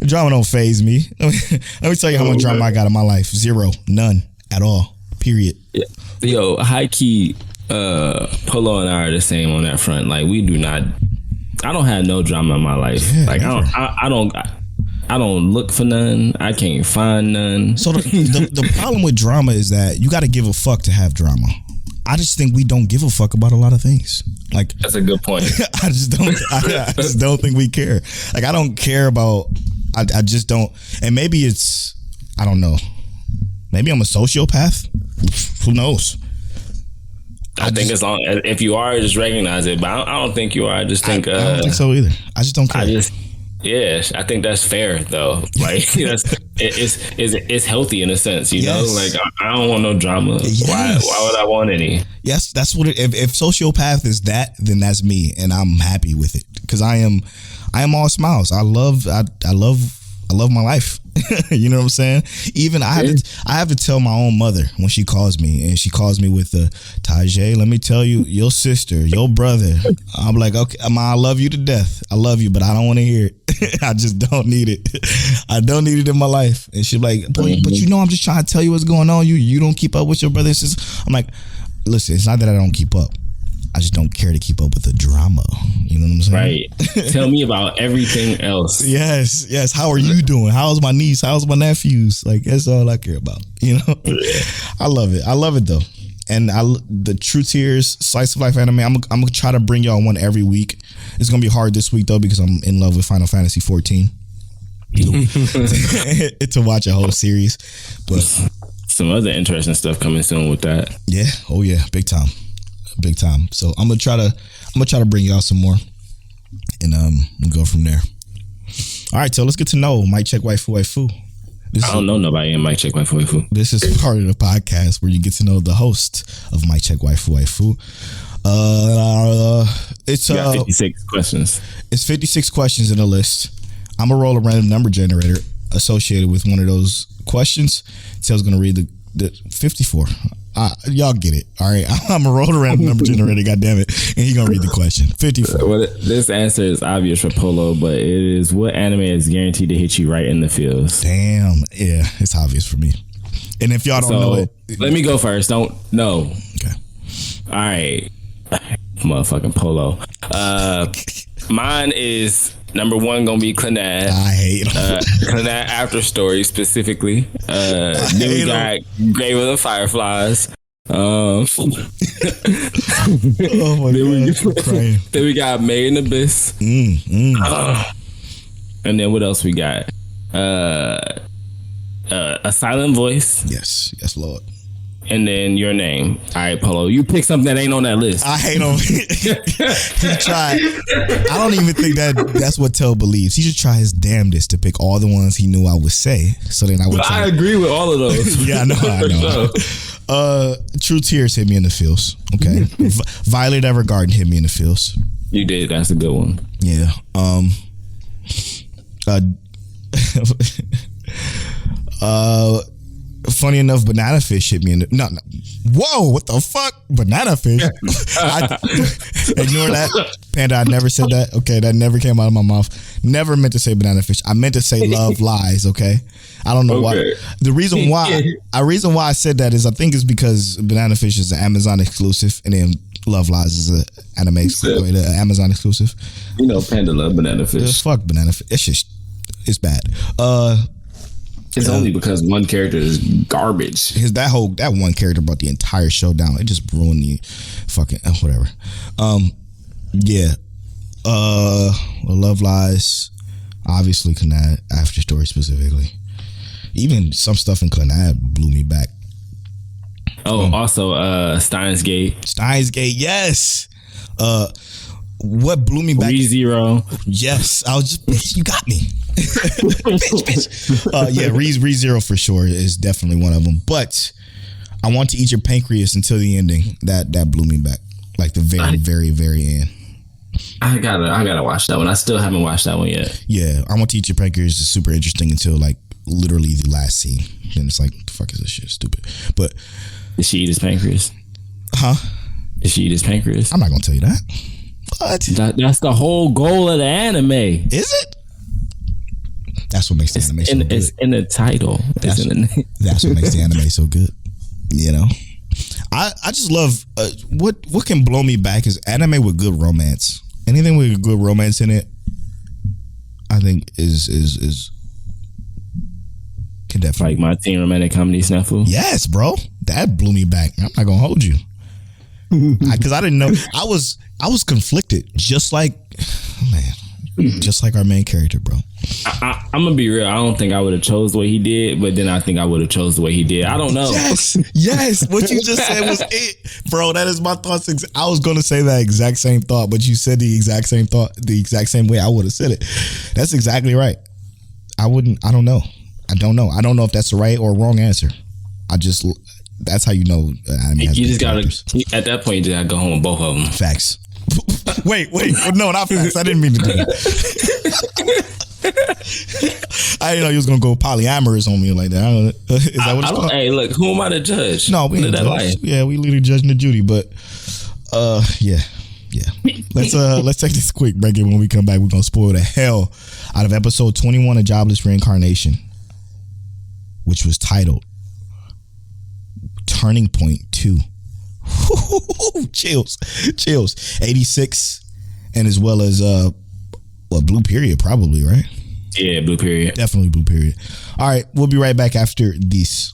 Speaker 2: drama don't faze me. Let me tell you how much drama I got in my life. Zero, none at all. Period.
Speaker 3: Yeah. Yo, high key, Polo and I are the same on that front. Like we do not. I don't have no drama in my life. Yeah, like never. I don't look for none. I can't find none.
Speaker 2: So the problem with drama is that you got to give a fuck to have drama. I just think we don't give a fuck about a lot of things. Like
Speaker 3: that's a good point.
Speaker 2: I just don't think we care. Like I don't care about. I just don't. And maybe it's. I don't know. Maybe I'm a sociopath. Who knows?
Speaker 3: I think as long if you are, just recognize it. But I don't think you are. I just think
Speaker 2: I don't think so either. I just don't care.
Speaker 3: I think that's fair though. Like it's healthy in a sense, you know. Like I don't want no drama. Yes. Why would I want any?
Speaker 2: Yes, that's what. If sociopath is that, then that's me, and I'm happy with it because I am all smiles. I love my life. You know what I'm saying? Even I have to tell my own mother when she calls me, and she calls me with the Tajay, let me tell you, your sister, your brother. I'm like, okay, Ma, I love you to death. I love you, but I don't want to hear it. I just don't need it. I don't need it in my life. And she's like, but you know, I'm just trying to tell you what's going on. You don't keep up with your brother and sister. I'm like, listen, it's not that I don't keep up. I just don't care to keep up with the drama. You know what I'm saying?
Speaker 3: Right. Tell me about everything else.
Speaker 2: Yes. How are you doing? How's my niece? How's my nephews? Like, that's all I care about. You know? Yeah. I love it though. And the True Tears Slice of Life anime, I'm going to try to bring y'all one every week. It's going to be hard this week though because I'm in love with Final Fantasy 14. To watch a whole series. But
Speaker 3: some other interesting stuff coming soon with that.
Speaker 2: Yeah. Oh yeah. Big time. So I'm gonna try to bring y'all some more, and we'll go from there. All right, so let's get to know Mic Check Waifu.
Speaker 3: I don't know nobody in Mic Check Waifu.
Speaker 2: This is part of the podcast where you get to know the host of Mic Check Waifu. It's
Speaker 3: 56 questions.
Speaker 2: It's 56 questions in a list. I'm gonna roll a random number generator associated with one of those questions. Tayl's gonna read the 54. Y'all get it. All right. I'm a roll around number generator, goddammit. And he gonna read the question. 54.
Speaker 3: Well, this answer is obvious for Polo, but it is what anime is guaranteed to hit you right in the feels?
Speaker 2: Damn. Yeah, it's obvious for me. And if y'all don't know it.
Speaker 3: Let me go first. Don't know.
Speaker 2: Okay.
Speaker 3: All right. Motherfucking Polo. Mine is number one gonna be Clannad.
Speaker 2: I hate him.
Speaker 3: Clannad After Story specifically. Then we got Grave of the Fireflies.
Speaker 2: Oh my God.
Speaker 3: Then we got Made in Abyss. And then what else we got? A Silent Voice.
Speaker 2: Yes, Lord.
Speaker 3: And then Your Name. All right, Polo, you pick something that ain't on that list.
Speaker 2: I hate him. He tried. I don't even think that's what Tell believes. He should try his damnedest to pick all the ones he knew I would say. So then I would.
Speaker 3: I agree with all of those.
Speaker 2: Yeah, I know. True Tears hit me in the feels. Okay. Violet Evergarden hit me in the feels.
Speaker 3: You did. That's a good one.
Speaker 2: Yeah. funny enough, Banana Fish hit me in the no. Whoa, what the fuck? Banana Fish. Ignore that. Panda, I never said that. Okay, that never came out of my mouth. Never meant to say Banana Fish. I meant to say Love Lies, okay? I don't know why. The reason why I said that is I think it's because Banana Fish is an Amazon exclusive and then Love Lies is an anime exclusive, Amazon exclusive.
Speaker 3: You know, Panda love Banana Fish.
Speaker 2: Fuck Banana Fish. It's just, it's bad.
Speaker 3: It's only because one character is garbage.
Speaker 2: That one character brought the entire show down. It just ruined the fucking whatever. Yeah. Love Lies. Obviously, Clannad After Story specifically. Even some stuff in Clannad blew me back.
Speaker 3: Oh, also Steins Gate.
Speaker 2: Steins Gate, yes. What blew me back?
Speaker 3: ReZero.
Speaker 2: Yes, I was just, bitch, you got me. bitch. Yeah, ReZero for sure is definitely one of them. But I Want to Eat Your Pancreas until the ending. That blew me back, like the very, very end.
Speaker 3: I gotta watch that one. I still haven't watched that one yet.
Speaker 2: Yeah, I Want to Eat Your Pancreas is super interesting until like literally the last scene. Then it's like, the fuck is this shit? Stupid. But
Speaker 3: did she eat his pancreas?
Speaker 2: Huh?
Speaker 3: Did she eat his pancreas?
Speaker 2: I'm not gonna tell you that. What?
Speaker 3: That's the whole goal of the anime.
Speaker 2: Is it? That's what makes the anime so good.
Speaker 3: It's in the title.
Speaker 2: That's what makes the anime so good. You know, I just love what can blow me back is anime with good romance. Anything with good romance in it, I think is can definitely
Speaker 3: like My Teen Romantic Comedy Snafu.
Speaker 2: Yes, bro, that blew me back. I'm not gonna hold you because I didn't know. I was conflicted, just like our main character, bro.
Speaker 3: I'm gonna be real. I don't think I would have chose the way he did, but then I think I would have chose the way he did. I don't know.
Speaker 2: Yes. What you just said was it, bro. That is my thoughts. I was gonna say that exact same thought, but you said the exact same thought, the exact same way I would have said it. That's exactly right. I don't know. I don't know. I don't know if that's the right or wrong answer. That's how you know.
Speaker 3: You just gotta. At that point, you just gotta go home with both of them.
Speaker 2: Facts. Wait. No, not facts. I didn't mean to do that. I didn't know you was gonna go polyamorous on me like that. Is that what it's called?
Speaker 3: Hey, look, who am I to judge?
Speaker 2: No, we ain't judge. Yeah, we literally judging the Judy, but yeah. Let's take this quick break, and when we come back, we're gonna spoil the hell out of episode 21 of Jobless Reincarnation, which was titled Turning Point 2. Chills 86, and as well as Blue Period, probably, right?
Speaker 3: Yeah, Blue Period,
Speaker 2: definitely Blue Period. All right, we'll be right back after this.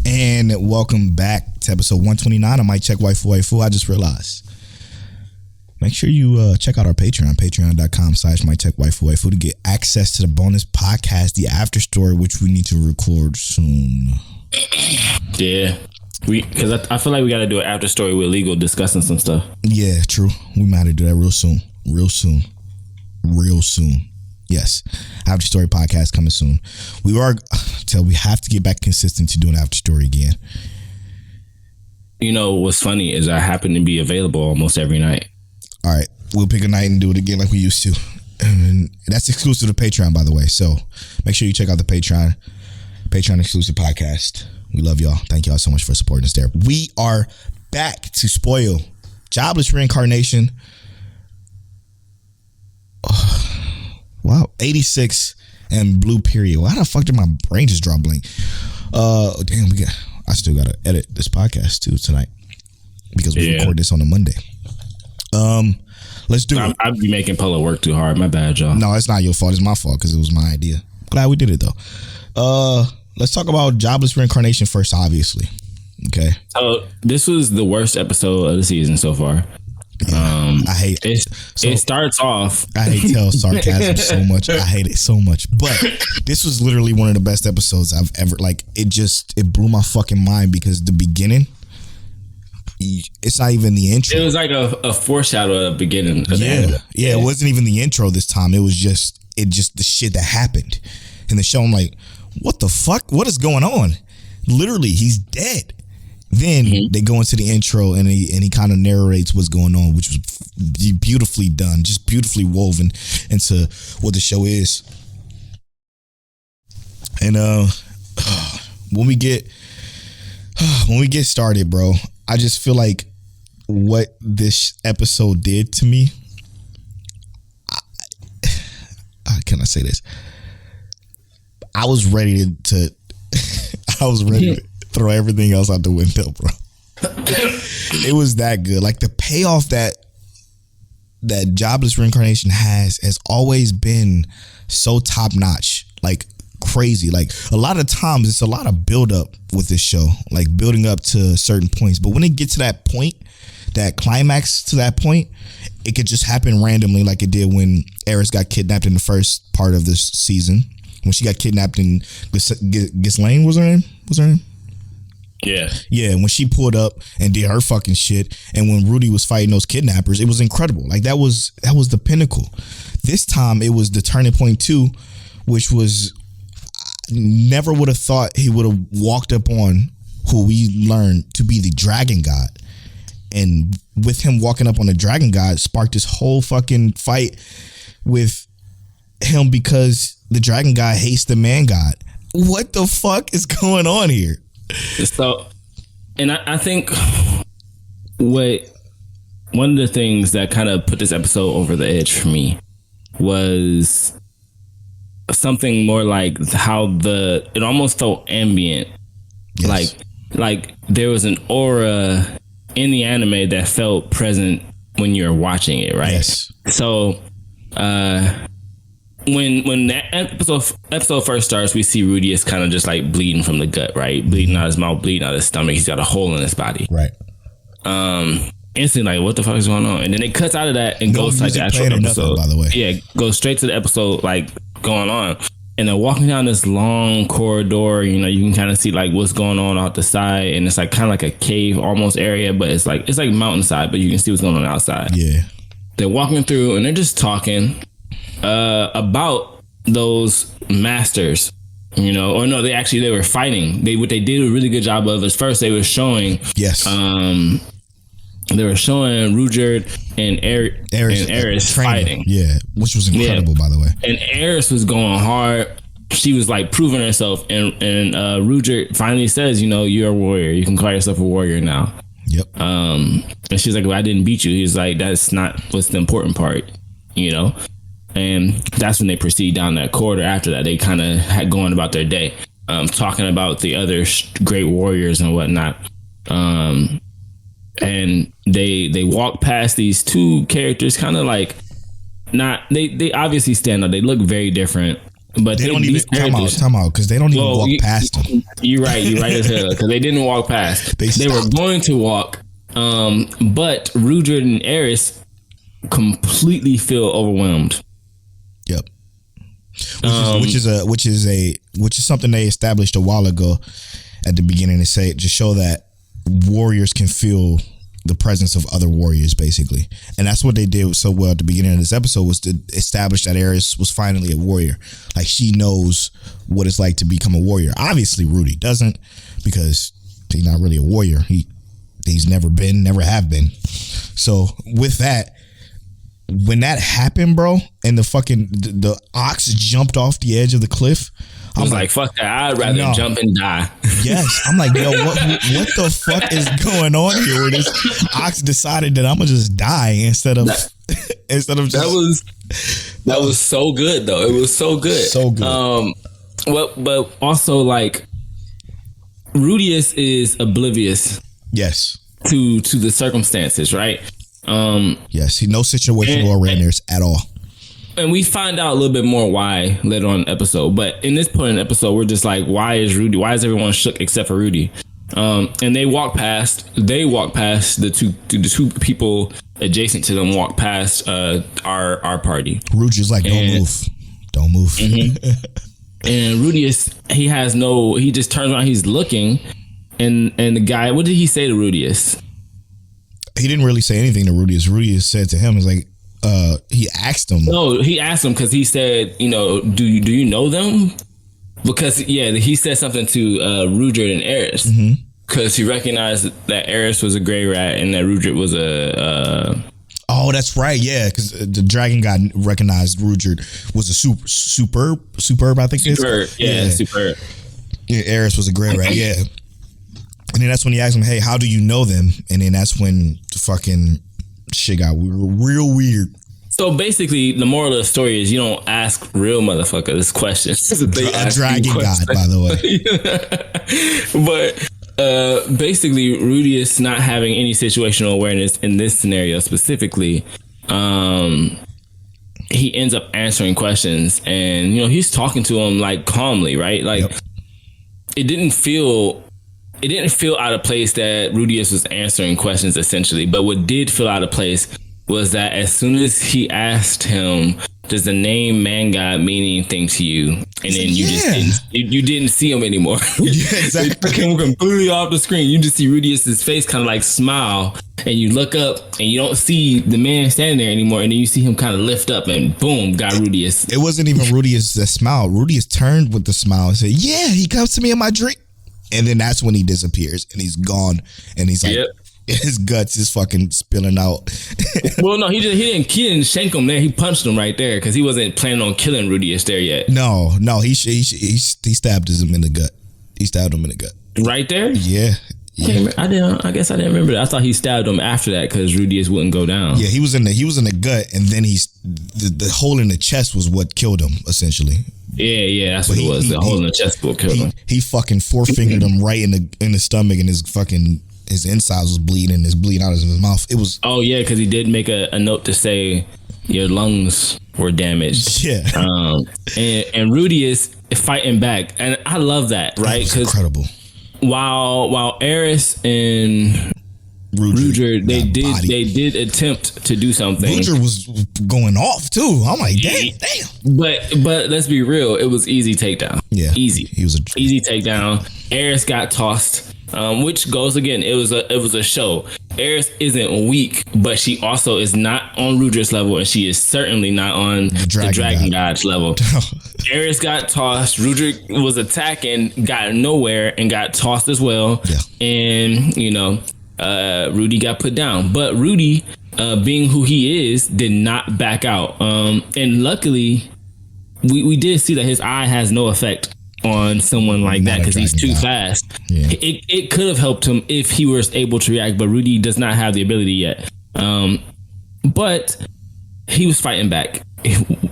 Speaker 2: And welcome back to episode 129 of Mic Check Waifu. I just realized. Make sure you check out our Patreon, patreon.com/MicCheckWaifu to get access to the bonus podcast, the after story, which we need to record soon.
Speaker 3: Yeah. Because I feel like we got to do an after story with Legal discussing some stuff.
Speaker 2: Yeah, true. We might have to do that real soon. Yes. After story podcast coming soon. We have to get back consistent to doing after story again.
Speaker 3: You know, what's funny is I happen to be available almost every night.
Speaker 2: All right. We'll pick a night and do it again like we used to. And that's exclusive to Patreon, by the way. So make sure you check out the Patreon exclusive podcast. We love y'all. Thank y'all so much for supporting us there. We are back to spoil Jobless Reincarnation. Wow. 86 and Blue Period. Why the fuck did my brain just draw blank? Damn, I still gotta edit this podcast too tonight because we record this on a Monday. Let's do it.
Speaker 3: I'd be making Polo work too hard. My bad, y'all.
Speaker 2: No, it's not your fault. It's my fault because it was my idea. Glad we did it though. Let's talk about Jobless Reincarnation first, obviously. Okay.
Speaker 3: So this was the worst episode of the season so far.
Speaker 2: Yeah, I hate
Speaker 3: it. It starts off.
Speaker 2: I hate tell sarcasm so much. I hate it so much. But this was literally one of the best episodes I've ever. Like it blew my fucking mind because the beginning. It's not even the intro.
Speaker 3: It was like a foreshadow at the beginning.
Speaker 2: Yeah. It wasn't even the intro this time. It was just the shit that happened in the show. I'm like, what the fuck? What is going on? Literally, he's dead. Then they go into the intro and he kind of narrates what's going on, which was beautifully done, just beautifully woven into what the show is. And when we get started, bro, I just feel like what this episode did to me. How can I say this? I was ready to throw everything else out the window, bro. It was that good. Like the payoff that Jobless Reincarnation has always been so top notch, like crazy. Like a lot of times it's a lot of build up with this show, like building up to certain points. But when it gets to that point, that climax to that point, it could just happen randomly, like it did when Eris got kidnapped in the first part of this season. When she got kidnapped in Ghislaine was her name? Yeah, when she pulled up and did her fucking shit, and when Rudy was fighting those kidnappers, it was incredible. Like that was the pinnacle. This time it was the turning point too, which was never would have thought he would have walked up on who we learned to be the Dragon God, and with him walking up on the Dragon God sparked this whole fucking fight with him because the Dragon God hates the Man God. What the fuck is going on here?
Speaker 3: So, and I think one of the things that kind of put this episode over the edge for me was something more like how it almost felt ambient. Yes. Like there was an aura in the anime that felt present when you're watching it, right? Yes. So, when that episode first starts, we see Rudy is kind of just like bleeding from the gut, right? Bleeding out his mouth, bleeding out his stomach. He's got a hole in his body.
Speaker 2: Right.
Speaker 3: Instantly, like, what the fuck is going on? And then it cuts out of that and goes to like the actual episode.
Speaker 2: By the way.
Speaker 3: Yeah, goes straight to the episode, like going on. And they're walking down this long corridor. You know, you can kind of see like what's going on out the side, and it's like kind of like a cave almost area, but it's like mountainside, but you can see what's going on outside. Yeah. They're walking through and they're just talking about those masters, you know, or no, they were fighting. What they did a really good job of is first they were showing they were showing Ruijerd and Eris fighting.
Speaker 2: Yeah, which was incredible, by the way.
Speaker 3: And Eris was going hard. She was like proving herself, and Ruijerd finally says, you know, you're a warrior. You can call yourself a warrior now.
Speaker 2: Yep.
Speaker 3: And she's like, well, I didn't beat you. He's like, that's not what's the important part, you know? And that's when they proceed down that corridor. After that, they kind of had going about their day, talking about the other great warriors and whatnot. And they walk past these two characters, kind of like they obviously stand out. They look very different. But
Speaker 2: They don't even time out because they don't even walk past them.
Speaker 3: You're right as hell because they didn't walk past. They were going to walk, but Rudred and Aerys completely feel overwhelmed.
Speaker 2: Yep. Which is something they established a while ago at the beginning to show that warriors can feel the presence of other warriors, basically. And that's what they did so well at the beginning of this episode, was to establish that Aerys was finally a warrior. Like, she knows what it's like to become a warrior. Obviously Rudy doesn't, because he's not really a warrior. He's never have been. So with that, when that happened, bro, and the ox jumped off the edge of the cliff,
Speaker 3: I was like, fuck that. I'd rather jump and die.
Speaker 2: Yes. I'm like, yo, what the fuck is going on here? Where this ox decided that I'm gonna just die instead of just.
Speaker 3: That was so good though. It was so good.
Speaker 2: So good.
Speaker 3: But also, like, Rudeus is oblivious.
Speaker 2: Yes.
Speaker 3: To the circumstances, right?
Speaker 2: Yes, he knows situational awareness at all.
Speaker 3: And we find out a little bit more why later on in the episode. But in this point in the episode, we're just like, why is everyone shook except for Rudy? And they walk past the two people adjacent to them, walk past our party.
Speaker 2: Rudy's like, don't move. Mm-hmm.
Speaker 3: And Rudeus, he just turns around, he's looking, and the guy, what did he say to Rudeus?
Speaker 2: He didn't really say anything to Rudeus. Rudeus said to him, "Is like." He asked him.
Speaker 3: No, he asked him because he said, do you know them? Because he said something to Rudred and Aerys because he recognized that Aerys was a gray rat and that Rudred was a.
Speaker 2: Oh, that's right. Yeah, because the dragon god recognized Rudred was a superb. I think
Speaker 3: superb. Superb.
Speaker 2: Yeah, Aerys was a gray rat. Yeah, and then that's when he asked him, "Hey, how do you know them?" And then that's when the fucking shit got real weird.
Speaker 3: So basically, the moral of the story is you don't ask real motherfuckers questions.
Speaker 2: A dragon god, by the way.
Speaker 3: But basically, Rudeus not having any situational awareness in this scenario specifically, he ends up answering questions, and he's talking to him like calmly, right? Like it didn't feel out of place that Rudeus was answering questions essentially, but what did feel out of place was that as soon as he asked him, does the name Man God mean anything to you? And then you didn't see him anymore. Yeah, exactly. They took him completely off the screen. You just see Rudeus's face kind of like smile, and you look up and you don't see the man standing there anymore, and then you see him kind of lift up and boom, got Rudeus.
Speaker 2: It wasn't even Rudeus that smiled. Rudeus turned with the smile and said, "Yeah, he comes to me in my dream." And then that's when he disappears and he's gone, and he's like, his guts is fucking spilling out.
Speaker 3: Well, no, he didn't shank him there. He punched him right there because he wasn't planning on killing Rudeus there yet.
Speaker 2: No, he stabbed him in the gut. He stabbed him in the gut.
Speaker 3: Right there?
Speaker 2: Yeah.
Speaker 3: I guess I didn't remember that. I thought he stabbed him after that because Rudeus wouldn't go down.
Speaker 2: Yeah, he was in the gut, and then the hole in the chest was what killed him essentially.
Speaker 3: Yeah, that's what it was. The hole in the chest will kill him.
Speaker 2: He fucking four-fingered him right in the stomach, and his insides was bleeding, and it's bleeding out of his mouth. It was.
Speaker 3: Oh yeah, because he did make a note to say your lungs were damaged.
Speaker 2: Yeah.
Speaker 3: And Rudeus is fighting back, and I love that. Right?
Speaker 2: Because incredible.
Speaker 3: While Aerys and Rudred, they did attempt to do something.
Speaker 2: Rudred was going off too. I'm like, damn.
Speaker 3: But let's be real, it was easy takedown.
Speaker 2: Yeah,
Speaker 3: easy.
Speaker 2: He was
Speaker 3: easy takedown. Aerys got tossed, which goes again. It was a show. Aerys isn't weak, but she also is not on Rudred's level, and she is certainly not on the Dragon God's level. Aerys got tossed. Rudred was attacking, got nowhere, and got tossed as well.
Speaker 2: Yeah.
Speaker 3: And Rudy got put down, but Rudy, being who he is, did not back out. And luckily, we did see that his eye has no effect on someone like that because he's too fast. Yeah. It could have helped him if he was able to react, but Rudy does not have the ability yet. But he was fighting back.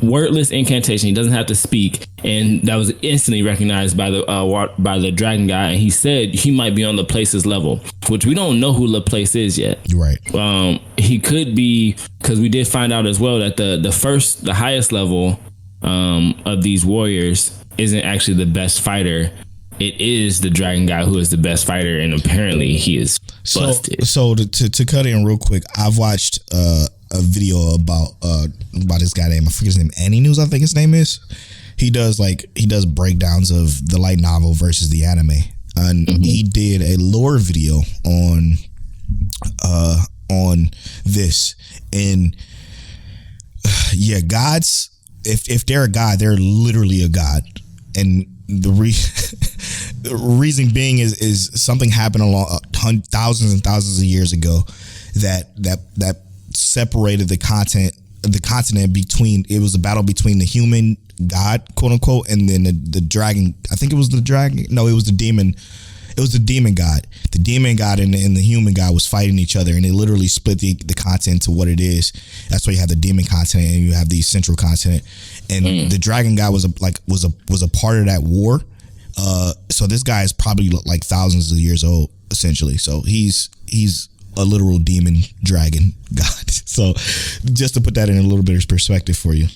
Speaker 3: Wordless incantation. He doesn't have to speak, and that was instantly recognized by the dragon guy. And he said he might be on Laplace's level, which we don't know who Laplace is yet.
Speaker 2: You're right.
Speaker 3: He could be, because we did find out as well that the highest level of these warriors isn't actually the best fighter. It is the dragon guy who is the best fighter, and apparently he is busted.
Speaker 2: So to cut in real quick, I've watched a video about this guy named, I forget his name, Annie News, I think his name is. He does breakdowns of the light novel versus the anime, and he did a lore video on this. And yeah, gods, if they're a god, they're literally a god. And the reason being is something happened along thousands and thousands of years ago that separated the continent between, it was a battle between the human god, quote unquote, and then the dragon. I think it was the dragon. No, it was the demon. It was the demon god. The demon god and the human god was fighting each other, and they literally split the continent to what it is. That's why you have the demon continent and you have the central continent. And the dragon guy was a part of that war. So this guy is probably like thousands of years old, essentially. So he's a literal demon dragon god. So just to put that in a little bit of perspective for you.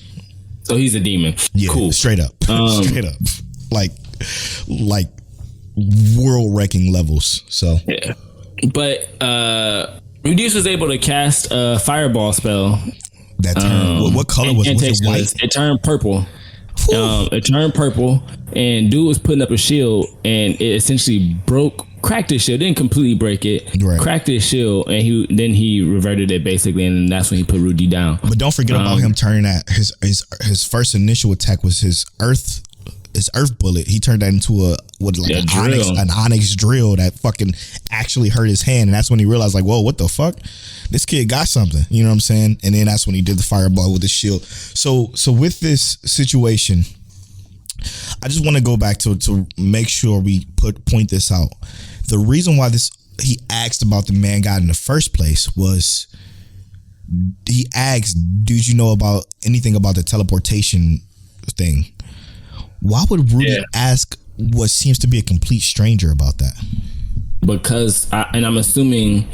Speaker 3: So he's a demon.
Speaker 2: Yeah,
Speaker 3: cool.
Speaker 2: Straight up, straight up, like world wrecking levels. So
Speaker 3: yeah, but Rudeus was able to cast a fireball spell.
Speaker 2: That turned, what color was it? White?
Speaker 3: It turned purple. It turned purple, and dude was putting up a shield, and it essentially cracked his shield. Didn't completely break it, right. Cracked his shield, and he reverted it basically, and that's when he put Rudy down.
Speaker 2: But don't forget about him turning that his first initial attack was his earth bullet. He turned that into an onyx drill that fucking actually hurt his hand, and that's when he realized, like, whoa, what the fuck? This kid got something, you know what I'm saying? And then that's when he did the fireball with the shield. So with this situation, I just want to go back to make sure we point this out. The reason why he asked about the man god in the first place was he asked, did you know about anything about the teleportation thing? Why would Rudy ask what seems to be a complete stranger about that?
Speaker 3: Because I'm assuming,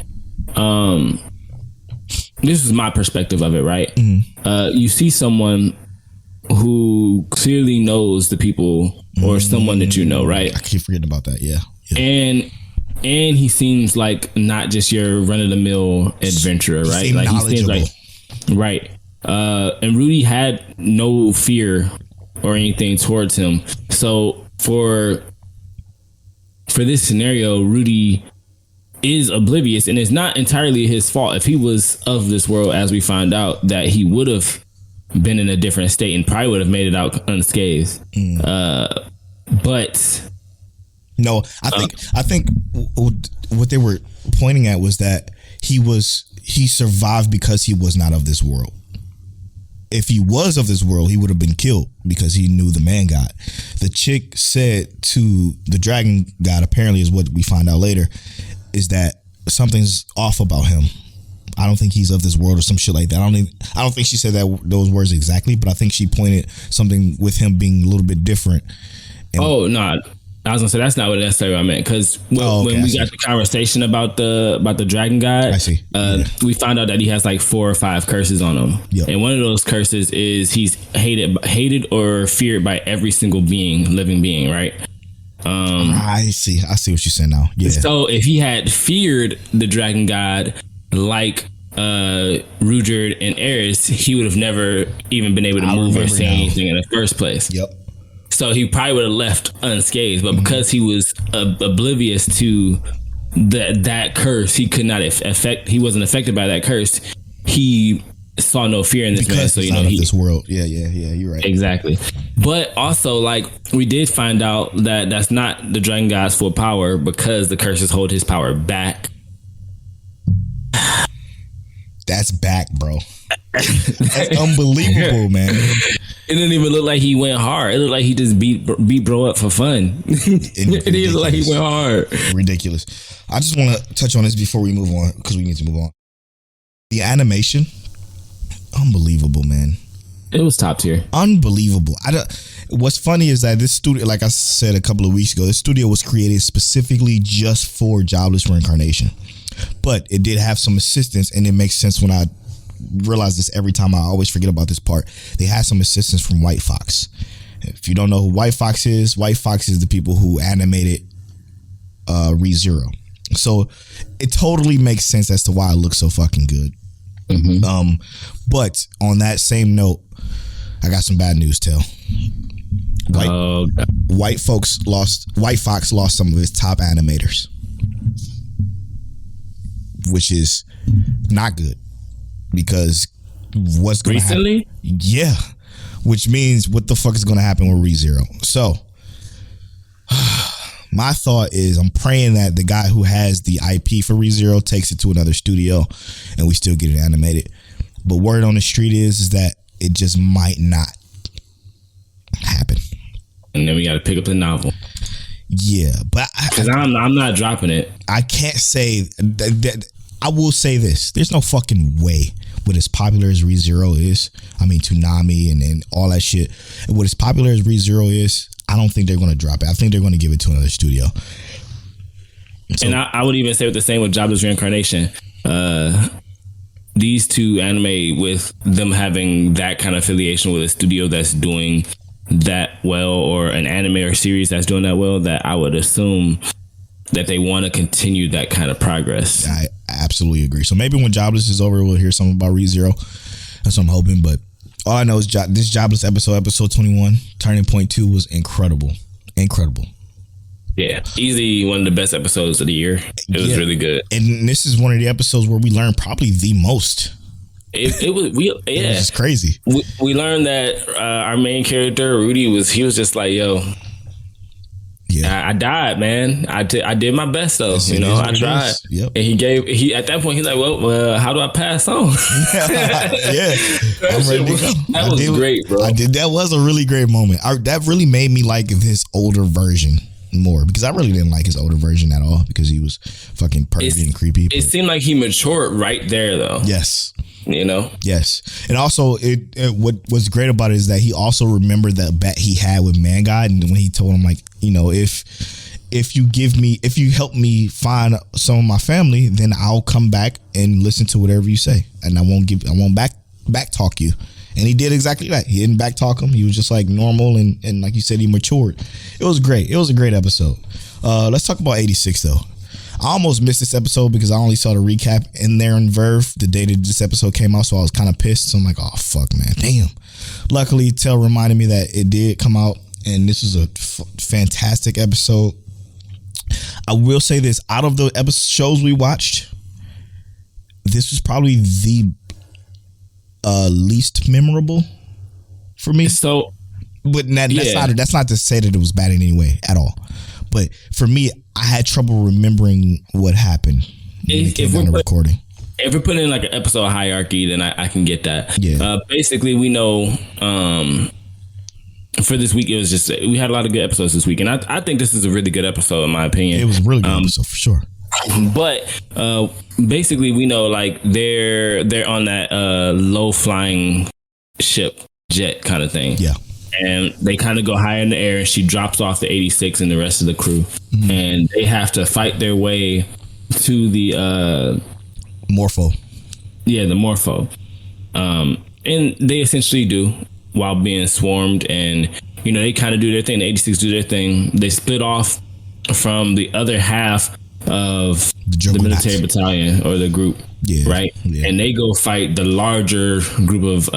Speaker 3: this is my perspective of it, right? Mm-hmm. You see someone who clearly knows the people, or someone that you know, right?
Speaker 2: I keep forgetting about that. Yeah.
Speaker 3: And he seems like not just your run of the mill adventurer, right? Like he seems like right. And Rudy had no fear or anything towards him. So for this scenario, Rudy is oblivious, and it's not entirely his fault. If he was of this world, as we find out, that he would have been in a different state and probably would have made it out unscathed. But
Speaker 2: no, I think what they were pointing at was that he survived because he was not of this world. If he was of this world, he would have been killed because he knew the man god. The chick said to the dragon god, apparently is what we find out later, is that something's off about him. I don't think he's of this world or some shit like that. I don't think she said those words exactly, but I think she pointed something with him being a little bit different. And
Speaker 3: no. I was gonna say that's not what necessarily I meant, because when we got the conversation about the dragon god,
Speaker 2: I see.
Speaker 3: We found out that he has like 4 or 5 curses on him, and one of those curses is he's hated or feared by every single living being, right?
Speaker 2: I see what you're saying now. Yeah.
Speaker 3: So if he had feared the dragon god like Ruijerd and Eris, he would have never even been able to move or say anything in the first place.
Speaker 2: Yep.
Speaker 3: So he probably would have left unscathed, but because he was oblivious to that curse, he could not he wasn't affected by that curse. He saw no fear in this man. So
Speaker 2: this world. Yeah. You're right.
Speaker 3: Exactly. But also, like, we did find out that that's not the dragon god's full power, because the curses hold his power back.
Speaker 2: That's back, bro. That's unbelievable, man.
Speaker 3: It didn't even look like he went hard. It looked like he just beat bro up for fun. It didn't look like he went hard.
Speaker 2: Ridiculous. I just want to touch on this before we move on, because we need to move on. The animation, unbelievable, man.
Speaker 3: It was top tier.
Speaker 2: Unbelievable. What's funny is that this studio, like I said a couple of weeks ago, this studio was created specifically just for Jobless Reincarnation. But it did have some assistance, and it makes sense when I realize this every time. I always forget about this part. They had some assistance from White Fox. If you don't know who White Fox is the people who animated ReZero. So it totally makes sense as to why it looks so fucking good. But on that same note, I got some bad news, Tell. White Fox lost some of his top animators, which is not good because what's going to happen?
Speaker 3: Recently?
Speaker 2: Yeah, which means what the fuck is going to happen with ReZero? So my thought is I'm praying that the guy who has the IP for ReZero takes it to another studio and we still get it animated. But word on the street is that it just might not happen.
Speaker 3: And then we got to pick up the novel.
Speaker 2: Yeah, but
Speaker 3: because I'm not dropping it.
Speaker 2: I can't say that. I will say this: there's no fucking way with as popular as ReZero is. I mean, Toonami and all that shit. And what as popular as ReZero is, I don't think they're going to drop it. I think they're going to give it to another studio. So,
Speaker 3: and I would even say the same with Jobless Reincarnation. These two anime with them having that kind of affiliation with a studio that's doing that well, or an anime or series that's doing that well, that I would assume that they want to continue that kind of progress.
Speaker 2: I absolutely agree. So maybe when Jobless is over, we'll hear something about ReZero. That's what I'm hoping. But all I know is this Jobless episode 21, Turning Point 2 was incredible. Incredible.
Speaker 3: Yeah, easily one of the best episodes of the year. It was really good.
Speaker 2: And this is one of the episodes where we learned probably the most.
Speaker 3: It was
Speaker 2: It's crazy.
Speaker 3: We learned that our main character Rudy was just like, yo, I died, man. I did my best though. I tried.
Speaker 2: Yep.
Speaker 3: And he at that point he's like, well, how do I pass on?
Speaker 2: Yeah, I'm ready to go.
Speaker 3: That was great, bro.
Speaker 2: That was a really great moment. That really made me like his older version more, because I really didn't like his older version at all because he was fucking pervy and creepy.
Speaker 3: It seemed like he matured right there though.
Speaker 2: Yes.
Speaker 3: Yes. And
Speaker 2: also what was great about it is that he also remembered that bet he had with Man God, and when he told him, like, if you help me find some of my family, then I'll come back and listen to whatever you say, and I won't back talk you. And he did exactly that. He didn't back talk him. He was just like normal, and like you said, he matured. It was great. It was a great episode. Let's talk about 86 though. I almost missed this episode because I only saw the recap in there on Verve the day that this episode came out, so I was kind of pissed. So I'm like, oh fuck, man, damn. Luckily, Tell reminded me that it did come out, and this was a fantastic episode. I will say this: out of the shows we watched, this was probably the least memorable for me.
Speaker 3: So,
Speaker 2: but that's not to say that it was bad in any way at all. But for me, I had trouble remembering what happened when it came down to recording.
Speaker 3: If we're putting in like an episode hierarchy, then I can get that.
Speaker 2: Yeah.
Speaker 3: Basically, we know for this week, it was just, we had a lot of good episodes this week. And I think this is a really good episode, in my opinion.
Speaker 2: It was a really good episode for sure.
Speaker 3: But basically, we know like they're on that low flying ship jet kind of thing.
Speaker 2: Yeah.
Speaker 3: And they kind of go high in the air, and she drops off the 86 and the rest of the crew. Mm-hmm. And they have to fight their way to the
Speaker 2: Morpho.
Speaker 3: Yeah, the Morpho. And they essentially do, while being swarmed. And, they kind of do their thing. The 86 do their thing. They split off from the other half of the military battalion or the group. Yeah. Right? Yeah. And they go fight the larger group of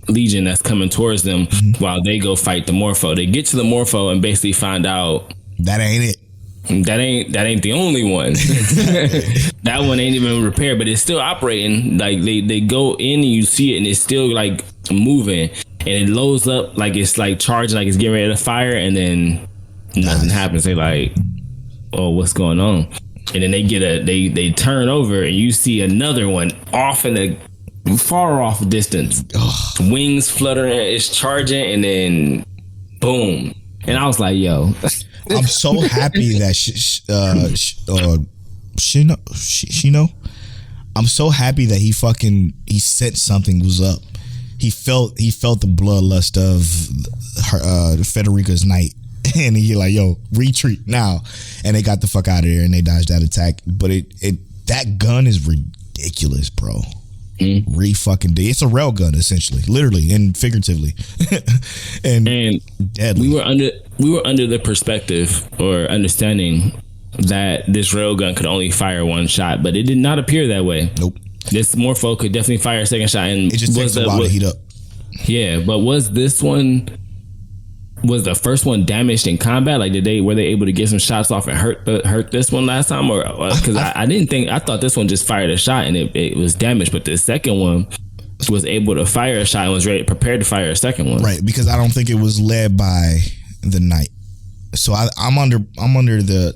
Speaker 3: Legion that's coming towards them, while they go fight the Morpho. They get to the Morpho and basically find out
Speaker 2: that ain't it.
Speaker 3: That ain't the only one. That one ain't even repaired, but it's still operating. Like they go in and you see it, and it's still like moving, and it loads up like it's like charging, like it's getting ready to fire, and then nothing happens. They like, oh, what's going on? And then they turn over, and you see another one off in the far off distance. Ugh. Wings fluttering, it's charging, and then boom. And I was like, yo.
Speaker 2: I'm so happy that Shino. I'm so happy that he said something was up. He felt the bloodlust of Federica's night, and he like, yo, retreat now. And they got the fuck out of there, and they dodged that attack. But that gun is ridiculous. ridiculous, bro. Fucking it's a rail gun essentially, literally and figuratively, and deadly.
Speaker 3: We were under the perspective or understanding that this rail gun could only fire one shot, but it did not appear that way.
Speaker 2: Nope.
Speaker 3: This Morpho could definitely fire a second shot, and
Speaker 2: it just takes a while to heat up.
Speaker 3: Yeah, but was the first one damaged in combat? Like, were they able to get some shots off and hurt this one last time, or because I thought this one just fired a shot and it was damaged, but the second one was able to fire a shot and was prepared to fire a second one.
Speaker 2: Right, because I don't think it was led by the Knight. So I'm under the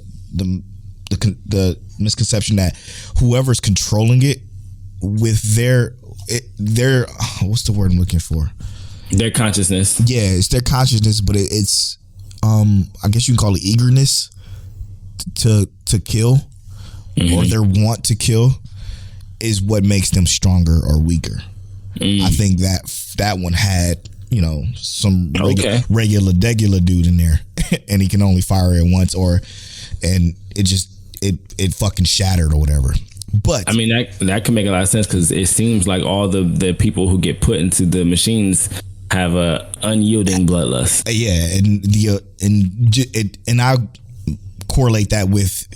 Speaker 2: misconception that whoever's controlling it with their what's the word I'm looking for?
Speaker 3: Their consciousness.
Speaker 2: Yeah, it's their consciousness, but it's I guess you can call it eagerness to kill, or their want to kill is what makes them stronger or weaker. I think that one had, you know, some regular dude in there and he can only fire it once, and it fucking shattered or whatever. But
Speaker 3: I mean, that can make a lot of sense, because it seems like all the people who get put into the machines have a unyielding bloodlust.
Speaker 2: Yeah, and I correlate that with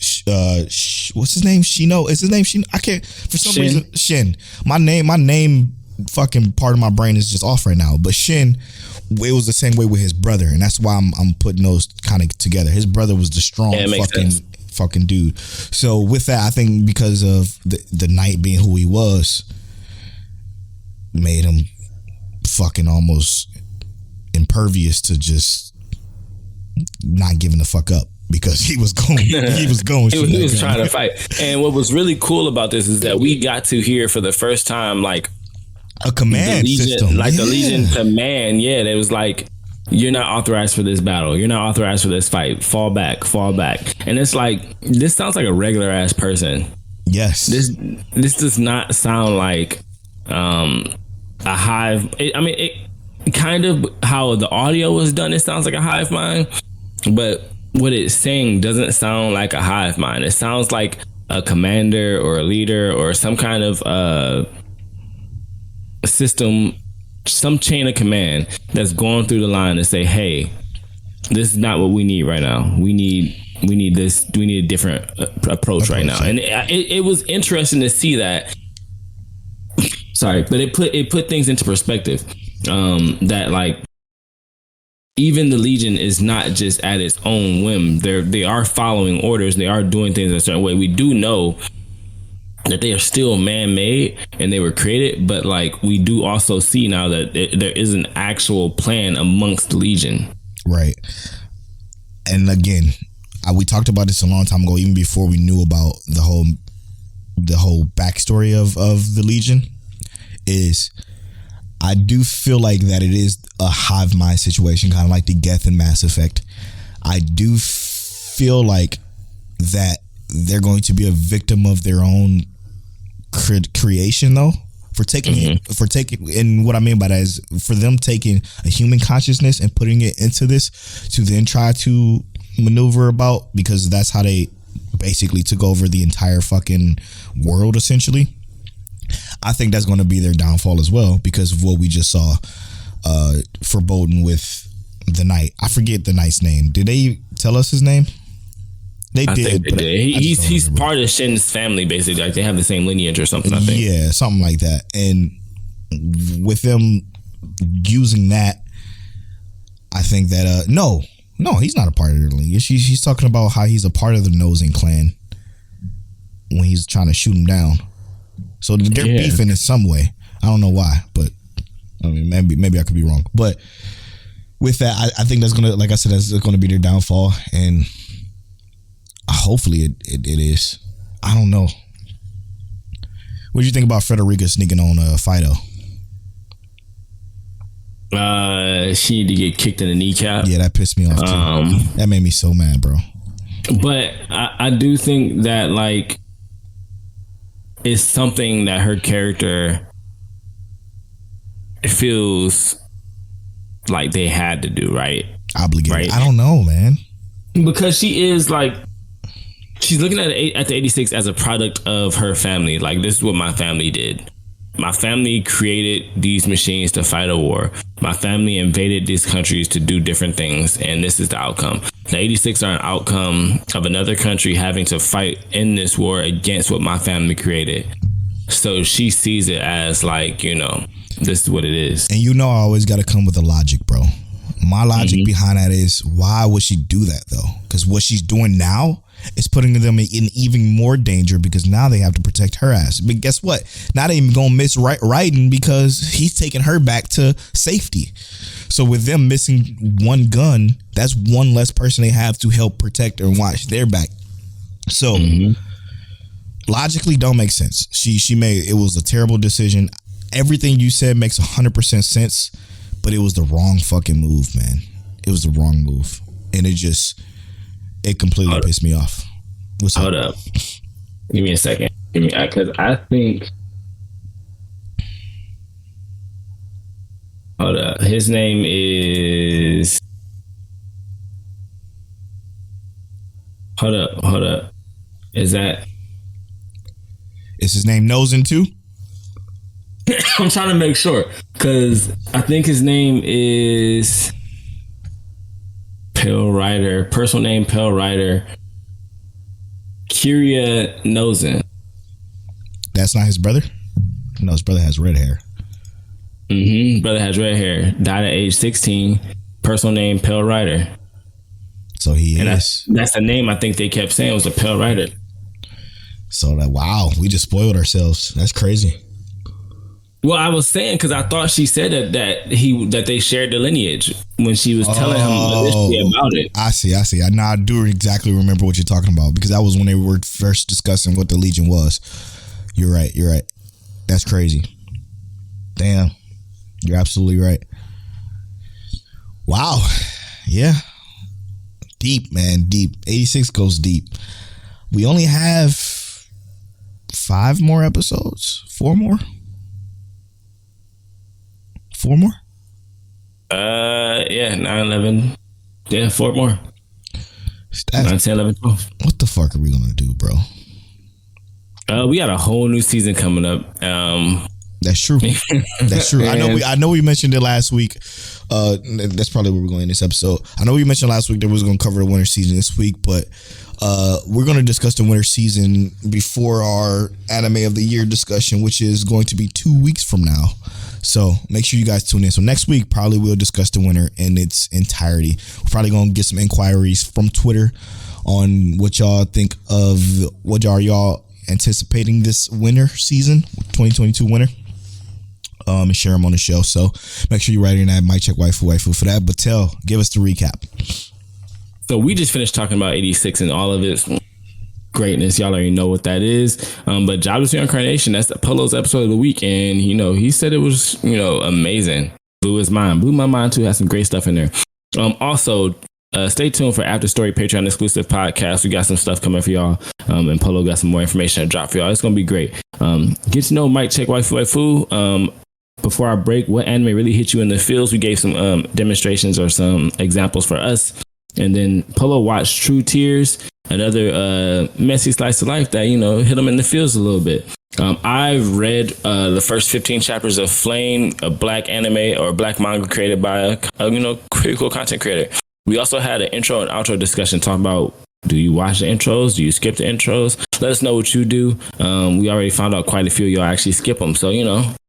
Speaker 2: what's his name? Shino? Is his name Shino? I can't for some reason. Shin. My name, fucking part of my brain is just off right now. But Shin, it was the same way with his brother, and that's why I'm putting those kind of together. His brother was the strong fucking dude. So with that, I think because of the Knight being who he was, made him fucking almost impervious to just not giving the fuck up, because he was going he was
Speaker 3: trying to fight. And what was really cool about this is that we got to hear for the first time like
Speaker 2: a command system,
Speaker 3: like the Legion command. Yeah, it was like, you're not authorized for this battle, you're not authorized for this fight, fall back. And it's like, this sounds like a regular ass person.
Speaker 2: Yes,
Speaker 3: this does not sound like a hive. It kind of, how the audio was done, it sounds like a hive mind, but what it's saying doesn't sound like a hive mind. It sounds like a commander or a leader or some kind of system, some chain of command that's going through the line and say, hey, this is not what we need right now. We need this. We need a different approach right now. And it was interesting to see that. Sorry, but it put things into perspective. That like, even the Legion is not just at its own whim. They are following orders. They are doing things in a certain way. We do know that they are still man-made and they were created, but like, we do also see now that there is an actual plan amongst the Legion.
Speaker 2: Right. And again, we talked about this a long time ago, even before we knew about the whole backstory of the Legion. Is I do feel like that it is a hive mind situation, kind of like the Geth in Mass Effect. I do feel like that they're going to be a victim of their own creation, though, for taking and what I mean by that is for them taking a human consciousness and putting it into this to then try to maneuver about, because that's how they basically took over the entire fucking world, essentially. I think that's going to be their downfall as well, because of what we just saw foreboding with the Knight. I forget the Knight's name. Did they tell us his name? They did.
Speaker 3: He's part of Shin's family, basically. Like, they have the same lineage or something, I think.
Speaker 2: Yeah, something like that. And with them using that, I think that no, he's not a part of their lineage. He's talking about how he's a part of the Nosing clan when he's trying to shoot him down. So they're beefing in some way. I don't know why, but I mean, maybe I could be wrong. But with that, I think that's gonna, like I said, that's gonna be their downfall, and hopefully it is. I don't know. What do you think about Frederica sneaking on Fido?
Speaker 3: She need to get kicked in the kneecap.
Speaker 2: Yeah, that pissed me off too. That made me so mad, bro.
Speaker 3: But I do think that, like, it's something that her character feels like they had to do, right?
Speaker 2: Obligated.
Speaker 3: Right?
Speaker 2: I don't know, man.
Speaker 3: Because she is like, she's looking at the 86 as a product of her family. Like, this is what my family did. My family created these machines to fight a war. My family invaded these countries to do different things, and this is the outcome. The 86 are an outcome of another country having to fight in this war against what my family created. So she sees it as like, you know, this is what it is.
Speaker 2: And you know I always got to come with a logic, bro. My logic behind that is, why would she do that, though? Because what she's doing now is putting them in even more danger, because now they have to protect her ass. But guess what? Now they even gonna miss Raiden because he's taking her back to safety. So with them missing one gun, that's one less person they have to help protect and watch their back. So logically, don't make sense. She made, it was a terrible decision. Everything you said makes 100% sense, but it was the wrong fucking move, man. It was the wrong move, and it completely pissed me off. What's
Speaker 3: Hold up. Give me a second. Because I think. Hold up. His name is. Hold up. Is that.
Speaker 2: Is his name Nozen too?
Speaker 3: I'm trying to make sure. Because I think his name is. Pale Rider. Personal name Pale Rider. Kiria Nozen.
Speaker 2: That's not his brother? No, his brother has red hair.
Speaker 3: Brother has red hair. Died at age 16. Personal name Pale Rider.
Speaker 2: So he
Speaker 3: and
Speaker 2: is.
Speaker 3: That's the name I think they kept saying was a Pale Rider.
Speaker 2: So that, wow, we just spoiled ourselves. That's crazy.
Speaker 3: Well, I was saying because I thought she said that they shared the lineage when she was telling him initially about it.
Speaker 2: I see. I do exactly remember what you're talking about, because that was when they were first discussing what the Legion was. You're right. That's crazy. Damn. You're absolutely right. Wow. Yeah. Deep, man. Deep. 86 goes deep. We only have 5 more episodes. 4 more? 4 more?
Speaker 3: Yeah, 9, 11. Yeah, 4 more. 9, 10, 11, 12.
Speaker 2: What the fuck are we gonna do, bro?
Speaker 3: We got a whole new season coming up.
Speaker 2: That's true. That's true. I know we mentioned it last week. That's probably where we're going in this episode. I know we mentioned last week that we was going to cover the winter season this week, but we're going to discuss the winter season before our anime of the year discussion, which is going to be 2 weeks from now. So make sure you guys tune in. So next week, probably we'll discuss the winter in its entirety. We're probably going to get some inquiries from Twitter on what y'all think of, what are y'all anticipating this winter season, 2022 winter, and share them on the show. So make sure you write in that Mic Check Waifu for that. But give us the recap.
Speaker 3: So we just finished talking about 86 and all of its greatness. Y'all already know what that is. But Jobless Reincarnation, that's Polo's episode of the week. And, he said it was, amazing. Blew my mind too. Has some great stuff in there. Also, stay tuned for After Story Patreon exclusive podcast. We got some stuff coming for y'all. And Polo got some more information to drop for y'all. It's going to be great. Get to know Mic Check Waifu. Before our break, what anime really hit you in the feels? We gave some demonstrations or some examples for us. And then Polo watched True Tears, another messy slice of life that, hit him in the feels a little bit. I've read the first 15 chapters of Flame, a black anime or black manga created by a critical content creator. We also had an intro and outro discussion talking about, do you watch the intros? Do you skip the intros? Let us know what you do. We already found out quite a few of y'all actually skip them. So,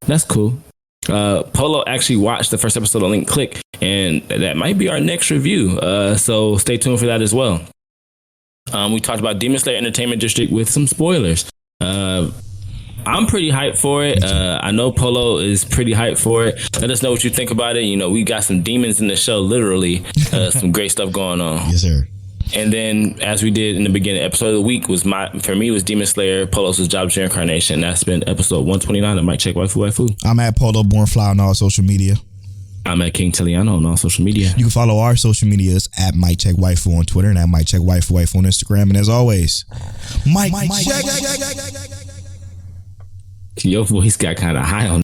Speaker 3: that's cool. Polo actually watched the first episode of Link Click, and that might be our next review. So stay tuned for that as well. We talked about Demon Slayer Entertainment District with some spoilers. I'm pretty hyped for it. I know Polo is pretty hyped for it. Let us know what you think about it. We got some demons in the show, literally. Some great stuff going on.
Speaker 2: Yes, sir.
Speaker 3: And then, as we did in the beginning, episode of the week was Demon Slayer. Polo's was Jobless Reincarnation. That's been episode 129 of Mic Check Waifu.
Speaker 2: I'm at Polo Bornfly on all social media.
Speaker 3: I'm at King Tiliano on all social media.
Speaker 2: You can follow our social medias at Mic Check Waifu on Twitter and at Mic Check Waifu on Instagram. And as always, Mic Check.
Speaker 3: Your voice got kind of high on.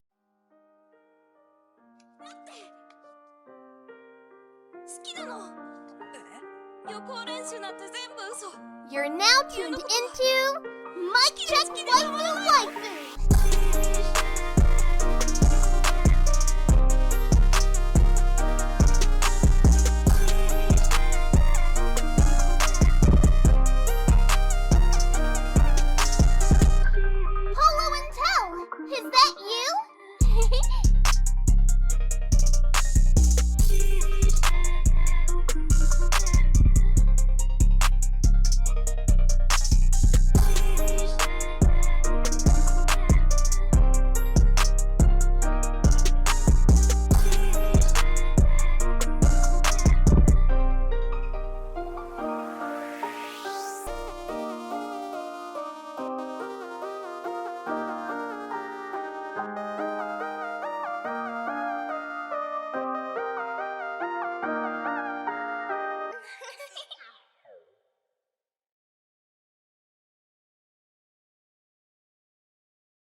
Speaker 1: You're now tuned Check Waifu